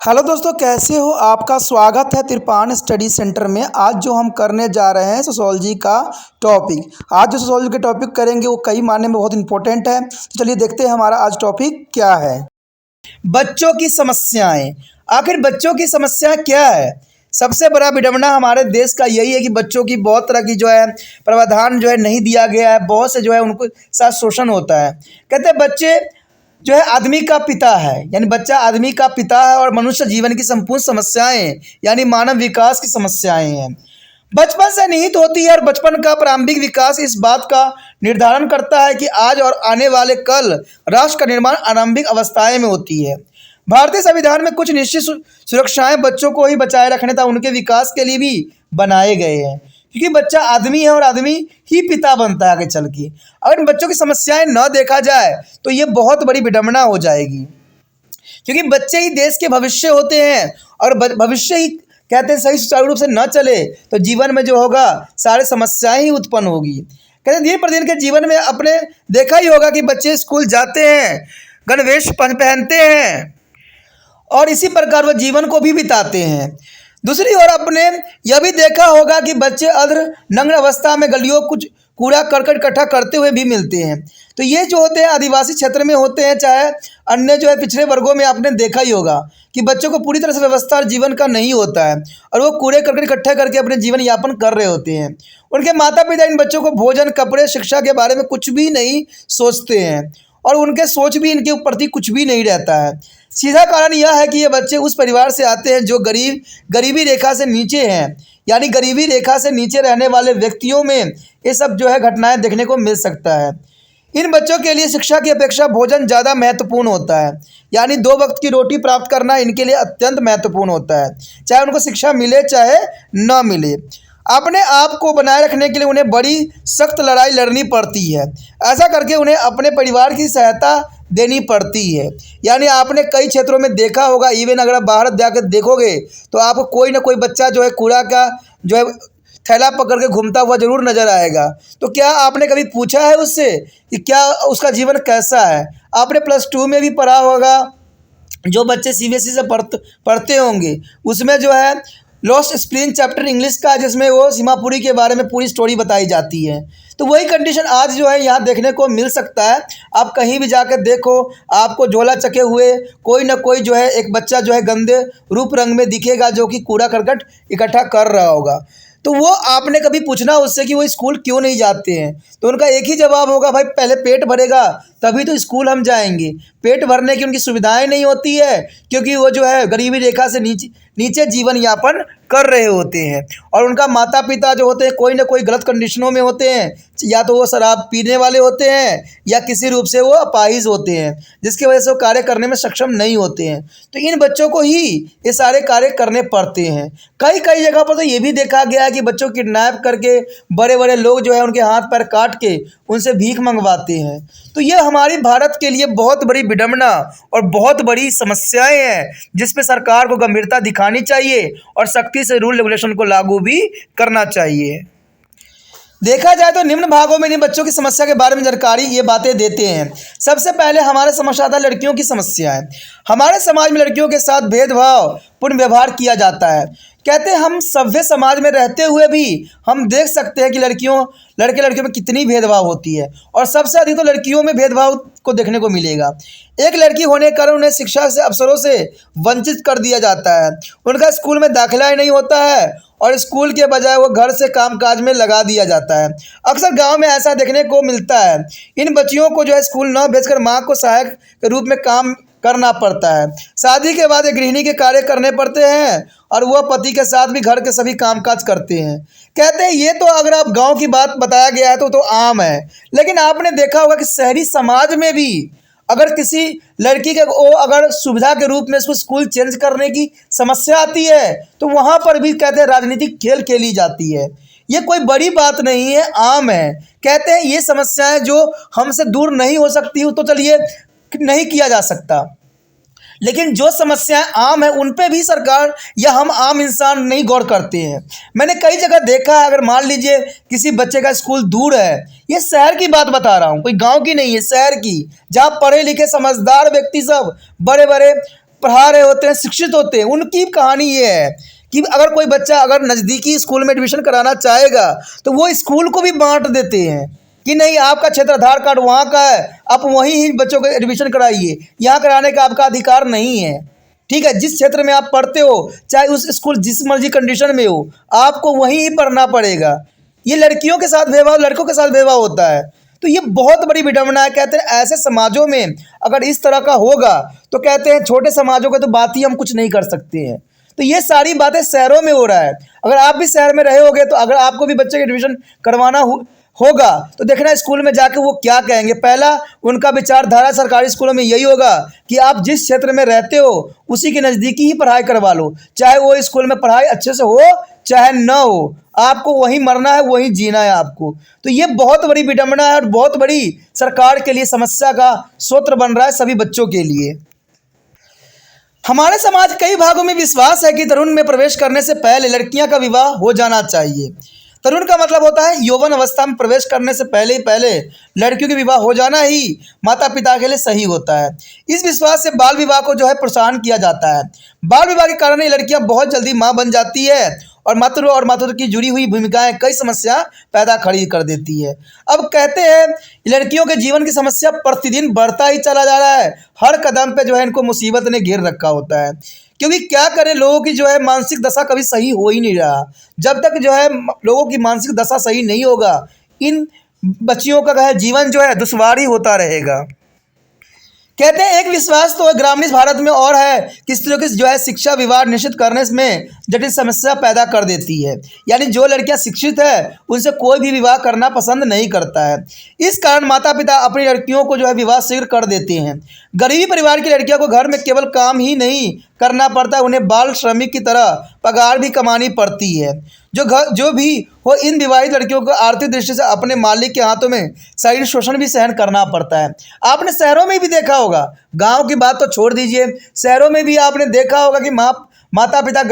Hello दोस्तों, कैसे हो? आपका स्वागत है तिरपान स्टडी सेंटर में। आज जो हम करने जा रहे हैं सोशोलॉजी का टॉपिक। आज जो सोशोलॉजी के टॉपिक करेंगे वो कई मायने में बहुत इंपॉर्टेंट है। तो चलिए देखते हैं हमारा आज टॉपिक क्या है। बच्चों की समस्याएं। आखिर बच्चों की समस्या क्या है? सबसे बड़ा विडंबना हमारे देश का यही है कि बच्चों की बहुत तरह की जो है प्रावधान जो है नहीं दिया गया है। बहुत से जो है उनको साथ शोषण होता है। कहते हैं बच्चे जो है आदमी का पिता है, यानी बच्चा आदमी का पिता है और मनुष्य जीवन की संपूर्ण समस्याएं यानी मानव विकास की समस्याएं हैं। बचपन से निहित होती है और बचपन का प्रारंभिक विकास इस बात का निर्धारण करता है कि आज और आने वाले कल राष्ट्र का निर्माण आरंभिक अवस्थाएं में होती है। भारतीय संविधान में कुछ निश्चित सुरक्षाएं बच्चों को ही बचाए रखने तथा उनके विकास के लिए भी बनाए गए हैं, क्योंकि बच्चा आदमी है और आदमी ही पिता बनता है आगे चल के। अगर इन बच्चों की समस्याएं न देखा जाए तो ये बहुत बड़ी विडंबना हो जाएगी, क्योंकि बच्चे ही देश के भविष्य होते हैं और भविष्य ही कहते हैं सही सुचारू रूप से न चले तो जीवन में जो होगा सारे समस्याएं ही उत्पन्न होगी। कहते हैं दिन प्रतिदिन के जीवन में अपने देखा ही होगा कि बच्चे स्कूल जाते हैं, गणवेश पहनते हैं और इसी प्रकार वह जीवन को भी बिताते हैं। दूसरी ओर आपने यह भी देखा होगा कि बच्चे अर्ध नग्न अवस्था में गलियों कुछ कूड़ा करकट इकट्ठा करते हुए भी मिलते हैं। तो ये जो होते हैं आदिवासी क्षेत्र में होते हैं, चाहे अन्य जो है पिछड़े वर्गों में आपने देखा ही होगा कि बच्चों को पूरी तरह से व्यवस्था और जीवन का नहीं होता है और वो कूड़े करकट इकट्ठा करके अपने जीवन यापन कर रहे होते हैं। उनके माता पिता इन बच्चों को भोजन, कपड़े, शिक्षा के बारे में कुछ भी नहीं सोचते हैं और उनके सोच भी इनके प्रति कुछ भी नहीं रहता है। सीधा कारण यह है कि ये बच्चे उस परिवार से आते हैं जो गरीबी रेखा से नीचे हैं, यानी गरीबी रेखा से नीचे रहने वाले व्यक्तियों में ये सब जो है घटनाएं देखने को मिल सकता है। इन बच्चों के लिए शिक्षा की अपेक्षा भोजन ज़्यादा महत्वपूर्ण होता है, यानी 2 वक्त की रोटी प्राप्त करना इनके लिए अत्यंत महत्वपूर्ण होता है, चाहे उनको शिक्षा मिले चाहे न मिले। अपने आप को बनाए रखने के लिए उन्हें बड़ी सख्त लड़ाई लड़नी पड़ती है। ऐसा करके उन्हें अपने परिवार की सहायता देनी पड़ती है। यानी आपने कई क्षेत्रों में देखा होगा, इवन अगर आप बाहर जाकर देखोगे तो आपको कोई ना कोई बच्चा जो है कूड़ा का जो है थैला पकड़ के घूमता हुआ जरूर नजर आएगा। तो क्या आपने कभी पूछा है उससे कि क्या उसका जीवन कैसा है? आपने +2 में भी पढ़ा होगा, जो बच्चे CBSE से पढ़ते होंगे उसमें जो है लॉस्ट स्प्लिन चैप्टर इंग्लिश का, जिसमें वो सीमापुरी के बारे में पूरी स्टोरी बताई जाती है। तो वही कंडीशन आज जो है यहाँ देखने को मिल सकता है। आप कहीं भी जाकर देखो, आपको झोला चके हुए कोई ना कोई जो है एक बच्चा जो है गंदे रूप रंग में दिखेगा, जो कि कूड़ा करकट इकट्ठा कर रहा होगा। तो वो आपने कभी पूछना उससे कि वो स्कूल क्यों नहीं जाते हैं? तो उनका एक ही जवाब होगा, भाई पहले पेट भरेगा तभी तो स्कूल हम जाएंगे। पेट भरने की उनकी सुविधाएं नहीं होती है, क्योंकि वो जो है गरीबी रेखा से नीचे जीवन यापन कर रहे होते हैं और उनका माता पिता जो होते हैं कोई ना कोई गलत कंडीशनों में होते हैं, या तो वो शराब पीने वाले होते हैं या किसी रूप से वो अपाहिज होते हैं, जिसकी वजह से वो कार्य करने में सक्षम नहीं होते हैं। तो इन बच्चों को ही ये सारे कार्य करने पड़ते हैं। कई कई जगह पर तो ये भी देखा गया है कि बच्चों को किडनैप करके बड़े बड़े लोग जो है उनके हाथ पैर काट के उनसे भीख मंगवाते हैं। तो ये हमारी भारत के लिए बहुत बड़ी विडंबना और बहुत बड़ी समस्याएं हैं, जिस पे सरकार को गंभीरता दिखानी चाहिए और सख्ती से रूल रेगुलेशन को लागू भी करना चाहिए। देखा जाए तो निम्न भागों में इन बच्चों की समस्या के बारे में जानकारी ये बातें देते हैं। सबसे पहले हमारे समस्या आता है लड़कियों की समस्या है। हमारे समाज में लड़कियों के साथ भेदभाव पूर्ण व्यवहार किया जाता है। कहते हैं हम सभ्य समाज में रहते हुए भी हम देख सकते हैं कि लड़के लड़कियों में कितनी भेदभाव होती है और सबसे अधिक तो लड़कियों में भेदभाव को देखने को मिलेगा। एक लड़की होने के कारण उन्हें शिक्षा से अवसरों से वंचित कर दिया जाता है। उनका स्कूल में दाखिला ही नहीं होता है और स्कूल के बजाय वो घर से कामकाज में लगा दिया जाता है। अक्सर गांव में ऐसा देखने को मिलता है। इन बच्चियों को जो है स्कूल न भेजकर माँ को सहायक के रूप में काम करना पड़ता है। शादी के बाद एक गृहिणी के कार्य करने पड़ते हैं और वह पति के साथ भी घर के सभी कामकाज करते हैं। कहते हैं ये तो अगर आप गांव की बात बताया गया है तो आम है, लेकिन आपने देखा होगा कि शहरी समाज में भी अगर किसी लड़की के अगर सुविधा के रूप में उसको स्कूल चेंज करने की समस्या आती है तो वहाँ पर भी कहते हैं राजनीतिक खेल खेली जाती है। ये कोई बड़ी बात नहीं है, आम है। कहते हैं ये समस्याएं जो हमसे दूर नहीं हो सकती तो चलिए नहीं किया जा सकता, लेकिन जो समस्याएं आम है उन पे भी सरकार या हम आम इंसान नहीं गौर करते हैं। मैंने कई जगह देखा है, अगर मान लीजिए किसी बच्चे का स्कूल दूर है, ये शहर की बात बता रहा हूँ, कोई गांव की नहीं है, शहर की, जहाँ पढ़े लिखे समझदार व्यक्ति सब बड़े बड़े पढ़ा रहे होते हैं, शिक्षित होते हैं, उनकी कहानी ये है कि अगर कोई बच्चा अगर नज़दीकी स्कूल में एडमिशन कराना चाहेगा तो वो स्कूल को भी बांट देते हैं कि नहीं, आपका क्षेत्र आधार कार्ड वहाँ का है, आप वहीं ही बच्चों को एडमिशन कराइए, यहाँ कराने का आपका अधिकार नहीं है। ठीक है, जिस क्षेत्र में आप पढ़ते हो, चाहे उस स्कूल जिस मर्जी कंडीशन में हो, आपको वहीं ही पढ़ना पड़ेगा। ये लड़कियों के साथ भेदभाव, लड़कों के साथ भेदभाव होता है। तो ये बहुत बड़ी विडंबना है। कहते हैं ऐसे समाजों में अगर इस तरह का होगा तो कहते हैं छोटे समाजों के तो बात ही हम कुछ नहीं कर सकते हैं। तो ये सारी बातें शहरों में हो रहा है। अगर आप भी शहर में रहे होगे तो अगर आपको भी बच्चे का एडमिशन करवाना होगा तो देखना स्कूल में जाके वो क्या कहेंगे। पहला उनका विचारधारा सरकारी स्कूलों में यही होगा कि आप जिस क्षेत्र में रहते हो उसी के नज़दीकी ही पढ़ाई करवा लो, चाहे वो स्कूल में पढ़ाई अच्छे से हो चाहे न हो, आपको वहीं मरना है, वहीं जीना है आपको। तो ये बहुत बड़ी विडंबना है और बहुत बड़ी सरकार के लिए समस्या का स्रोत बन रहा है सभी बच्चों के लिए। हमारे समाज कई भागों में विश्वास है कि तरुण में प्रवेश करने से पहले लड़कियां का विवाह हो जाना चाहिए। तरुण का मतलब होता है यौवन अवस्था में प्रवेश करने से पहले लड़कियों के विवाह हो जाना ही माता पिता के लिए सही होता है। इस विश्वास से बाल विवाह को जो है प्रोत्साहन किया जाता है। बाल विवाह के कारण ये लड़कियां बहुत जल्दी माँ बन जाती है और मातृत्व की जुड़ी हुई भूमिकाएं कई समस्या पैदा खड़ी कर देती है। अब कहते हैं लड़कियों के जीवन की समस्या प्रतिदिन बढ़ता ही चला जा रहा है। हर कदम पे जो है इनको मुसीबत ने घेर रखा होता है, क्योंकि क्या करें, लोगों की जो है मानसिक दशा कभी सही हो ही नहीं रहा। जब तक जो है लोगों की मानसिक दशा सही नहीं होगा, इन बच्चियों का जीवन जो है दुश्वार ही होता रहेगा। कहते हैं एक विश्वास तो ग्रामीण भारत में और है कि स्त्रियों की जो है शिक्षा विवाह निश्चित करने में जटिल समस्या पैदा कर देती है। यानी जो लड़कियां शिक्षित है उनसे कोई भी विवाह करना पसंद नहीं करता है। इस कारण माता पिता अपनी लड़कियों को जो है विवाह शीघ्र कर देते हैं। गरीबी परिवार की लड़कियों को घर में केवल काम ही नहीं करना पड़ता, उन्हें बाल श्रमिक की तरह पगार भी कमानी पड़ती है। जो भी हो, इन विवाहित लड़कियों को आर्थिक दृष्टि से अपने मालिक के हाथों में शारीरिक शोषण भी सहन करना पड़ता है। आपने शहरों में भी देखा होगा, गांव की बात तो छोड़ दीजिए, शहरों में भी आपने देखा होगा कि माता पिता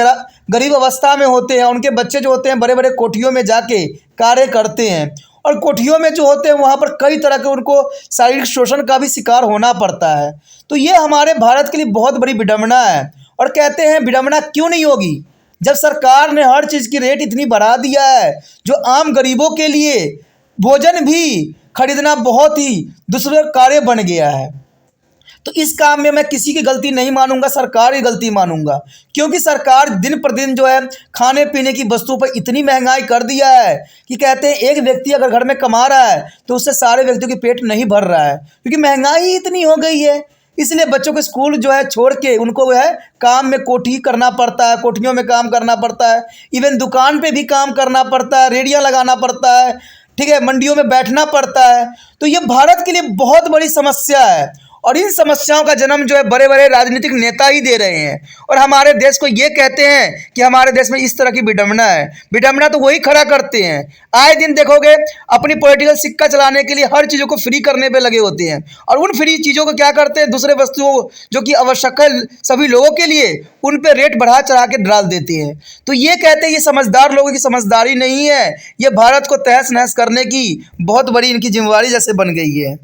गरीब अवस्था में होते हैं, उनके बच्चे जो होते हैं बड़े बड़े कोठियों में जाके कार्य करते हैं और कोठियों में जो होते हैं वहाँ पर कई तरह के उनको शारीरिक शोषण का भी शिकार होना पड़ता है। तो ये हमारे भारत के लिए बहुत बड़ी विडंबना है। और कहते हैं विडंबना क्यों नहीं होगी जब सरकार ने हर चीज़ की रेट इतनी बढ़ा दिया है, जो आम गरीबों के लिए भोजन भी खरीदना बहुत ही दुष्कर कार्य बन गया है। तो इस काम में मैं किसी की गलती नहीं मानूंगा, सरकार की गलती मानूंगा, क्योंकि सरकार दिन प्रतिदिन जो है खाने पीने की वस्तुओं पर इतनी महंगाई कर दिया है कि कहते हैं एक व्यक्ति अगर घर में कमा रहा है तो उससे सारे व्यक्तियों की पेट नहीं भर रहा है, क्योंकि महंगाई इतनी हो गई है। इसलिए बच्चों को स्कूल जो है छोड़ के उनको जो है काम में कोठी करना पड़ता है, कोठियों में काम करना पड़ता है, इवन दुकान पे भी काम करना पड़ता है, रेडियाँ लगाना पड़ता है, ठीक है, मंडियों में बैठना पड़ता है। तो ये भारत के लिए बहुत बड़ी समस्या है और इन समस्याओं का जन्म जो है बड़े बड़े राजनीतिक नेता ही दे रहे हैं और हमारे देश को ये कहते हैं कि हमारे देश में इस तरह की विडंबना है। विडंबना तो वही खड़ा करते हैं। आए दिन देखोगे अपनी पॉलिटिकल सिक्का चलाने के लिए हर चीज़ों को फ्री करने पे लगे होते हैं और उन फ्री चीज़ों को क्या करते हैं, दूसरे वस्तुओं जो कि आवश्यक है सभी लोगों के लिए, उन पर रेट बढ़ा चढ़ा के डाल देते हैं। तो ये कहते हैं ये समझदार लोगों की समझदारी नहीं है, ये भारत को तहस नहस करने की बहुत बड़ी इनकी जिम्मेवारी जैसे बन गई है।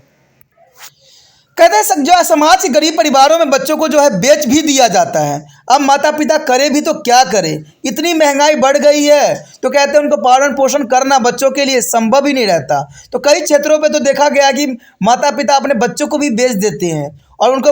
कहते हैं जो समाज के गरीब परिवारों में बच्चों को जो है बेच भी दिया जाता है। अब माता पिता करे भी तो क्या करे, इतनी महंगाई बढ़ गई है तो कहते हैं उनको पालन पोषण करना बच्चों के लिए संभव ही नहीं रहता। तो कई क्षेत्रों पे तो देखा गया कि माता पिता अपने बच्चों को भी बेच देते हैं और उनको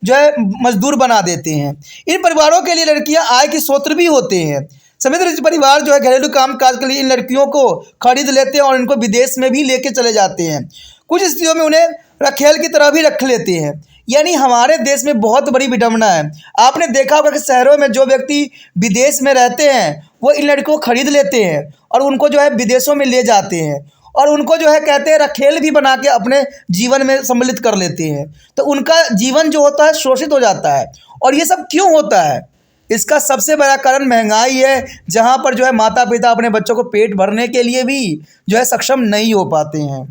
जो है मजदूर बना देते हैं। इन परिवारों के लिए लड़कियां आय के स्रोत भी होते हैं। समृद्ध परिवार जो है घरेलू काम काज के लिए इन लड़कियों को खरीद लेते हैं और इनको विदेश में भी लेके चले जाते हैं। कुछ स्थितियों में उन्हें रखेल की तरह भी रख लेते हैं। यानी हमारे देश में बहुत बड़ी विडंबना है। आपने देखा होगा कि शहरों में जो व्यक्ति विदेश में रहते हैं वो इन लड़कों को खरीद लेते हैं और उनको जो है विदेशों में ले जाते हैं और उनको जो है कहते हैं रखेल भी बना के अपने जीवन में सम्मिलित कर लेते हैं। तो उनका जीवन जो होता है शोषित हो जाता है। और ये सब क्यों होता है? इसका सबसे बड़ा कारण महंगाई है, जहाँ पर जो है माता पिता अपने बच्चों को पेट भरने के लिए भी जो है सक्षम नहीं हो पाते हैं।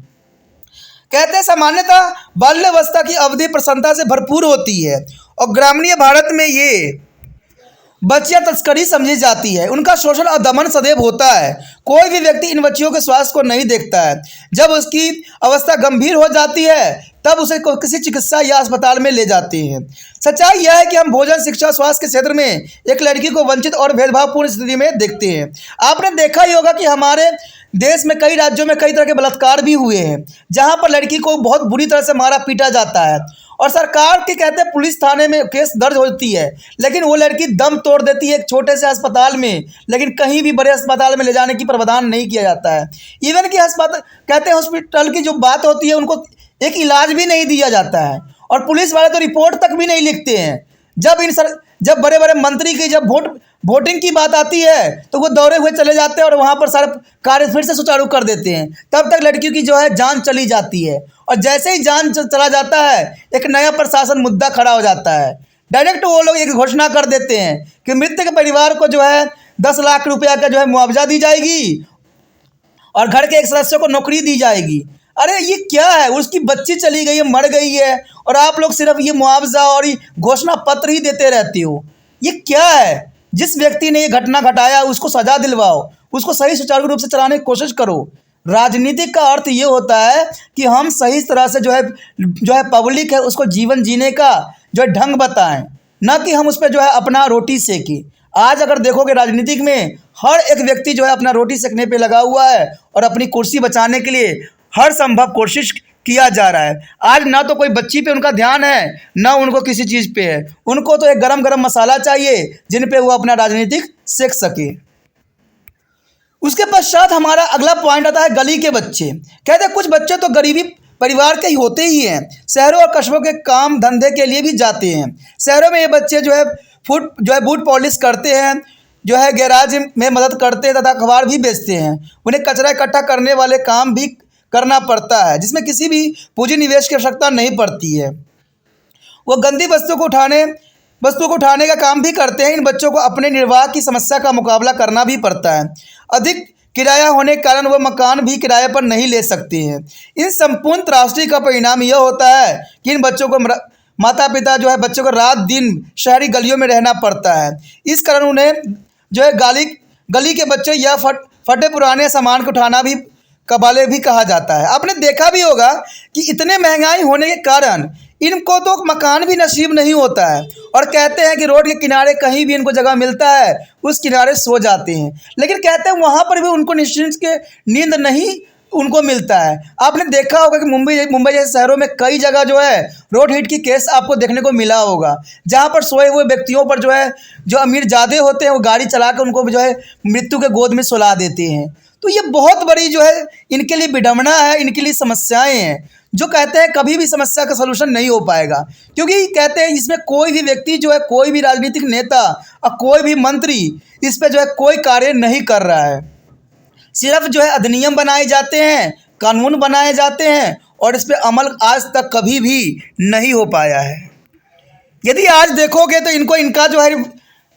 कहते हैं सामान्यतः बाल्यावस्था की अवधि प्रसन्नता से भरपूर होती है और ग्रामीण भारत में ये बच्चियां तस्करी समझी जाती है। उनका शोषण और दमन सदैव होता है। कोई भी व्यक्ति इन बच्चियों के स्वास्थ्य को नहीं देखता है। जब उसकी अवस्था गंभीर हो जाती है तब उसे किसी चिकित्सा या अस्पताल में ले जाते हैं। सच्चाई यह है कि हम भोजन, शिक्षा, स्वास्थ्य के क्षेत्र में एक लड़की को वंचित और भेदभावपूर्ण स्थिति में देखते हैं। आपने देखा ही होगा कि हमारे देश में कई राज्यों में कई तरह के बलात्कार भी हुए हैं, जहां पर लड़की को बहुत बुरी तरह से मारा पीटा जाता है और सरकार के कहते हैं पुलिस थाने में केस दर्ज होती है, लेकिन वो लड़की दम तोड़ देती है एक छोटे से अस्पताल में, लेकिन कहीं भी बड़े अस्पताल में ले जाने की प्रावधान नहीं किया जाता है। इवन कि अस्पताल कहते हैं हॉस्पिटल की जो बात होती है उनको एक इलाज भी नहीं दिया जाता है और पुलिस वाले तो रिपोर्ट तक भी नहीं लिखते हैं। जब बड़े बड़े मंत्री की जब वोटिंग की बात आती है तो वो दौड़े हुए चले जाते हैं और वहाँ पर सारे कार्य फिर से सुचारू कर देते हैं। तब तक लड़कियों की जो है जान चली जाती है और जैसे ही जान चला जाता है एक नया प्रशासन मुद्दा खड़ा हो जाता है। डायरेक्ट वो लोग एक घोषणा कर देते हैं कि मृतक के परिवार को जो है 10 लाख रुपया का जो है मुआवजा दी जाएगी और घर के एक सदस्य को नौकरी दी जाएगी। अरे ये क्या है, उसकी बच्ची चली गई है, मर गई है और आप लोग सिर्फ ये मुआवजा और ये घोषणा पत्र ही देते रहते हो। ये क्या है? जिस व्यक्ति ने ये घटना घटाया उसको सजा दिलवाओ, उसको सही सुचारू रूप से चलाने की कोशिश करो। राजनीति का अर्थ ये होता है कि हम सही तरह से जो है पब्लिक है उसको जीवन जीने का जो है ढंग बताएं, न कि हम उस पर जो है अपना रोटी सेकें। आज अगर देखोगे राजनीतिक में हर एक व्यक्ति जो है अपना रोटी सेकने पे लगा हुआ है और अपनी कुर्सी बचाने के लिए हर संभव कोशिश किया जा रहा है। आज ना तो कोई बच्ची पे उनका ध्यान है, ना उनको किसी चीज़ पे है। उनको तो एक गरम गरम मसाला चाहिए जिन पे वो अपना राजनीतिक सेक सके। उसके पश्चात हमारा अगला पॉइंट आता है गली के बच्चे। कहते हैं कुछ बच्चे तो गरीबी परिवार के ही होते ही हैं, शहरों और कस्बों के काम धंधे के लिए भी जाते हैं। शहरों में ये बच्चे जो है बूट पॉलिश करते हैं, जो है गैराज में मदद करते हैं तथा अखबार भी बेचते हैं। उन्हें कचरा इकट्ठा करने वाले काम भी करना पड़ता है जिसमें किसी भी पूंजी निवेश की आवश्यकता नहीं पड़ती है। वो गंदी वस्तुओं को उठाने का काम भी करते हैं। इन बच्चों को अपने निर्वाह की समस्या का मुकाबला करना भी पड़ता है। अधिक किराया होने के कारण वो मकान भी किराए पर नहीं ले सकते हैं। इन संपूर्ण त्रासदी का परिणाम यह होता है कि इन बच्चों को माता पिता जो है बच्चों को रात दिन शहरी गलियों में रहना पड़ता है। इस कारण उन्हें जो है गली के बच्चे या फटे पुराने सामान को उठाना भी कबाले भी कहा जाता है। आपने देखा भी होगा कि इतने महंगाई होने के कारण इनको तो मकान भी नसीब नहीं होता है और कहते हैं कि रोड के किनारे कहीं भी इनको जगह मिलता है उस किनारे सो जाते हैं, लेकिन कहते हैं वहाँ पर भी उनको निश्चिंत के नींद नहीं उनको मिलता है। आपने देखा होगा कि मुंबई जैसे शहरों में कई जगह जो है रोड हिट की केस आपको देखने को मिला होगा, जहाँ पर सोए हुए व्यक्तियों पर जो है जो अमीर ज़्यादा होते हैं वो गाड़ी चला कर उनको जो है मृत्यु के गोद में सुला देते हैं। तो ये बहुत बड़ी जो है इनके लिए विडंबना है, इनके लिए समस्याएं हैं जो कहते हैं कभी भी समस्या का सलूशन नहीं हो पाएगा, क्योंकि कहते हैं इसमें कोई भी व्यक्ति जो है कोई भी राजनीतिक नेता और कोई भी मंत्री इस पर जो है कोई कार्य नहीं कर रहा है। सिर्फ जो है अधिनियम बनाए जाते हैं, कानून बनाए जाते हैं और इस पर अमल आज तक कभी भी नहीं हो पाया है। यदि आज देखोगे तो इनका जो है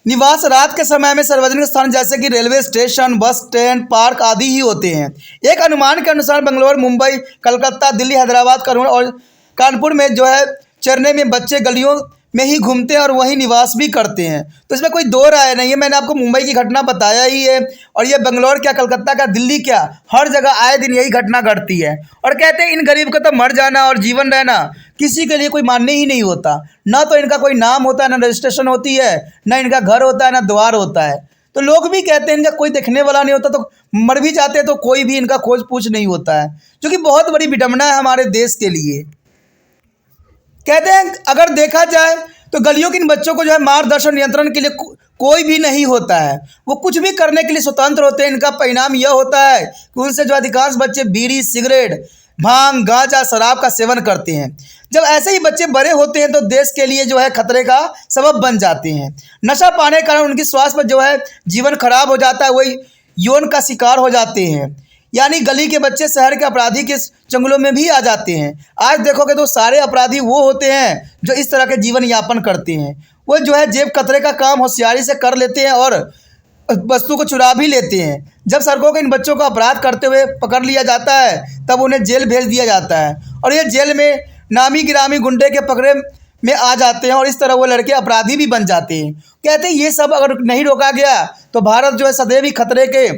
निवास रात के समय में सार्वजनिक स्थान जैसे कि railway station, bus stand, park आदि ही होते हैं। एक अनुमान के अनुसार बेंगलोर, मुंबई, कलकत्ता, दिल्ली, हैदराबाद, और कानपुर में जो है चरने में बच्चे गलियों में ही घूमते हैं और वहीं निवास भी करते हैं। तो इसमें कोई दो राय नहीं है। मैंने आपको मुंबई की घटना बताया ही है और ये बेंगलोर क्या, कलकत्ता क्या, दिल्ली क्या, हर जगह आए दिन यही घटना घटती है। और कहते हैं इन गरीब को तो मर जाना और जीवन रहना किसी के लिए कोई मान्य ही नहीं होता। ना तो इनका कोई नाम होता है, ना रजिस्ट्रेशन होती है, ना इनका घर होता है, ना द्वार होता है। तो लोग भी कहते हैं इनका कोई देखने वाला नहीं होता, तो मर भी जाते हैं तो कोई भी इनका खोज पूछ नहीं होता है, जो कि बहुत बड़ी विडंबना है हमारे देश के लिए। कहते हैं अगर देखा जाए तो गलियों के इन बच्चों को जो है मार्गदर्शन नियंत्रण के लिए कोई भी नहीं होता है। वो कुछ भी करने के लिए स्वतंत्र होते हैं। इनका परिणाम यह होता है कि उनसे जो अधिकांश बच्चे बीड़ी, सिगरेट, भांग, गांजा, शराब का सेवन करते हैं। जब ऐसे ही बच्चे बड़े होते हैं तो देश के लिए जो है खतरे का सबब बन जाते हैं। नशा पाने के कारण उनकी स्वास्थ्य पर जो है जीवन खराब हो जाता है, वही यौन का शिकार हो जाते हैं। यानी गली के बच्चे शहर के अपराधी के चंगुलों में भी आ जाते हैं। आज देखोगे तो सारे अपराधी वो होते हैं जो इस तरह के जीवन यापन करते हैं। वो जो है जेब कतरे का काम होशियारी से कर लेते हैं और वस्तु को चुरा भी लेते हैं। जब सड़कों के इन बच्चों को अपराध करते हुए पकड़ लिया जाता है तब उन्हें जेल भेज दिया जाता है और ये जेल में नामी गिरामी गुंडे के पकड़े में आ जाते हैं और इस तरह वो लड़के अपराधी भी बन जाते हैं। कहते हैं ये सब अगर नहीं रोका गया तो भारत जो है सदैव ही खतरे के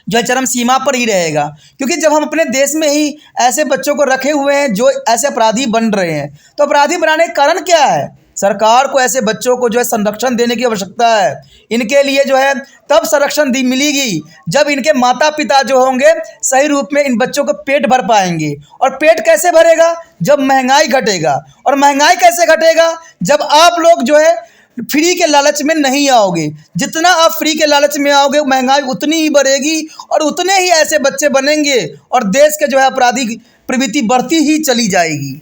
जो है चरम सीमा पर ही रहेगा। क्योंकि जब हम अपने देश में ही ऐसे बच्चों को रखे हुए हैं जो ऐसे अपराधी बन रहे हैं, तो अपराधी बनाने का कारण क्या है? सरकार को ऐसे बच्चों को जो है संरक्षण देने की आवश्यकता है। इनके लिए जो है तब संरक्षण मिलेगी जब इनके माता पिता जो होंगे सही रूप में इन बच्चों को पेट भर पाएंगे। और पेट कैसे भरेगा? जब महंगाई घटेगा। और महंगाई कैसे घटेगा? जब आप लोग जो है फ्री के लालच में नहीं आओगे। जितना आप फ्री के लालच में आओगे महंगाई उतनी ही बढ़ेगी और उतने ही ऐसे बच्चे बनेंगे और देश के जो है अपराधी प्रवृत्ति बढ़ती ही चली जाएगी।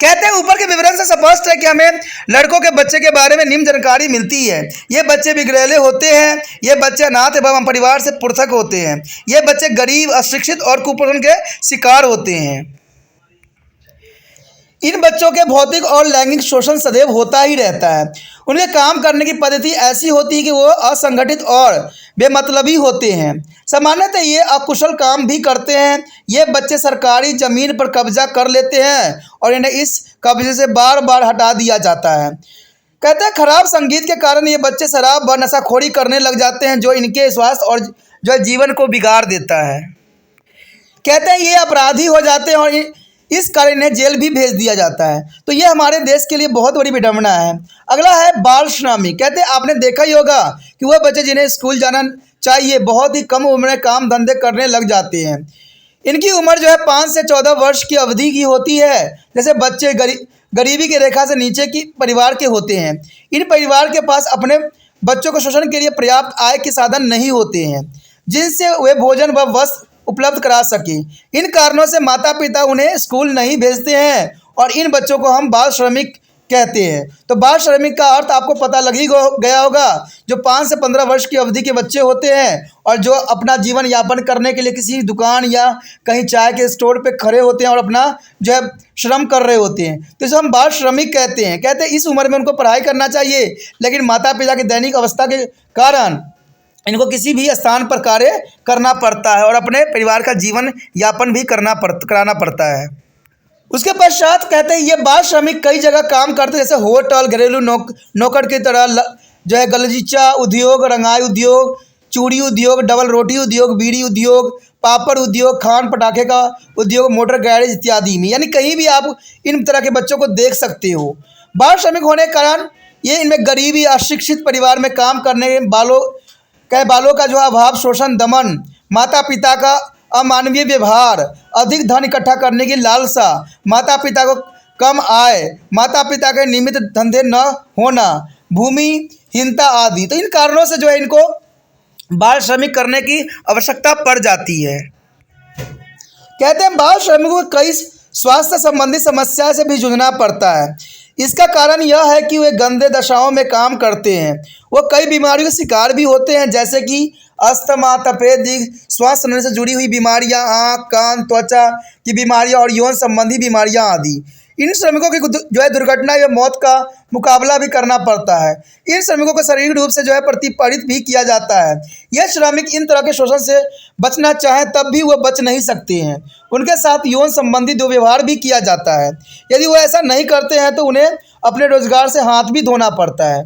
कहते हैं ऊपर के विवरण से स्पष्ट है कि हमें लड़कों के बच्चे के बारे में निम्न जानकारी मिलती है। ये बच्चे बिगड़ेले होते हैं, ये बच्चे अनाथ एवं परिवार से पृथक होते हैं, ये बच्चे गरीब, अशिक्षित और कुपोषण के शिकार होते हैं। इन बच्चों के भौतिक और लैंगिक शोषण सदैव होता ही रहता है। उनके काम करने की पद्धति ऐसी होती है कि वो असंगठित और बेमतलबी होते हैं। सामान्यतः ये अकुशल काम भी करते हैं। ये बच्चे सरकारी ज़मीन पर कब्जा कर लेते हैं और इन्हें इस कब्जे से बार बार हटा दिया जाता है। कहते हैं खराब संगीत के कारण ये बच्चे शराब व नशाखोरी करने लग जाते हैं, जो इनके स्वास्थ्य और जो है जीवन को बिगाड़ देता है। कहते हैं ये अपराधी हो जाते हैं और इस कारण इन्हें जेल भी भेज दिया जाता है। तो ये हमारे देश के लिए बहुत बड़ी विडंबना है। अगला है बाल श्रमिक। कहते हैं आपने देखा ही होगा कि वह बच्चे जिन्हें स्कूल जाना चाहिए बहुत ही कम उम्र में काम धंधे करने लग जाते हैं। इनकी उम्र जो है 5 से 14 वर्ष की अवधि की होती है। जैसे बच्चे गरीबी की रेखा से नीचे की परिवार के होते हैं। इन परिवार के पास अपने बच्चों को शोषण के लिए पर्याप्त आय के साधन नहीं होते हैं जिनसे वे भोजन व वस्त्र उपलब्ध करा सके। इन कारणों से माता पिता उन्हें स्कूल नहीं भेजते हैं और इन बच्चों को हम बाल श्रमिक कहते हैं। तो बाल श्रमिक का अर्थ आपको पता लग ही गया होगा, जो 5 से 15 वर्ष की अवधि के बच्चे होते हैं और जो अपना जीवन यापन करने के लिए किसी दुकान या कहीं चाय के स्टोर पे खड़े होते हैं और अपना जो है श्रम कर रहे होते हैं। तो इसे हम बाल श्रमिक कहते हैं। कहते हैं इस उम्र में उनको पढ़ाई करना चाहिए, लेकिन माता पिता की दैनिक अवस्था के कारण इनको किसी भी स्थान पर कार्य करना पड़ता है और अपने परिवार का जीवन यापन भी कराना पड़ता है। उसके पश्चात कहते हैं ये बाल श्रमिक कई जगह काम करते हैं, जैसे होटल, घरेलू नौकर की तरह जो है गलीचा उद्योग, रंगाई उद्योग, चूड़ी उद्योग, डबल रोटी उद्योग, बीड़ी उद्योग, पापड़ उद्योग, खान पटाखे का उद्योग, मोटर गैरेज इत्यादि में, यानी कहीं भी आप इन तरह के बच्चों को देख सकते हो। बाल श्रमिक होने के कारण ये इनमें गरीबी, अशिक्षित परिवार में काम करने बालों का जो अभाव, शोषण, दमन, माता पिता का अमानवीय व्यवहार, अधिक धन इकट्ठा करने की लालसा, माता पिता को कम आय, माता पिता के नियमित धंधे न होना, भूमिहीनता आदि, तो इन कारणों से जो है इनको बाल श्रमिक करने की आवश्यकता पड़ जाती है। कहते हैं बाल श्रमिकों को कई स्वास्थ्य संबंधी समस्या से भी जूझना पड़ता है। इसका कारण यह है कि वे गंदे दशाओं में काम करते हैं। वो कई बीमारियों के शिकार भी होते हैं, जैसे कि अस्थमा, तपेदिक, श्वास लेने से जुड़ी हुई बीमारियां, आँख, कान, त्वचा की बीमारियां और यौन संबंधी बीमारियां आदि। इन श्रमिकों की जो है दुर्घटना या मौत का मुकाबला भी करना पड़ता है। इन श्रमिकों को शारीरिक रूप से जो है प्रतिपीड़ित भी किया जाता है। यह श्रमिक इन तरह के शोषण से बचना चाहें तब भी वह बच नहीं सकते हैं। उनके साथ यौन संबंधी दुर्व्यवहार भी किया जाता है। यदि वो ऐसा नहीं करते हैं तो उन्हें अपने रोजगार से हाथ भी धोना पड़ता है।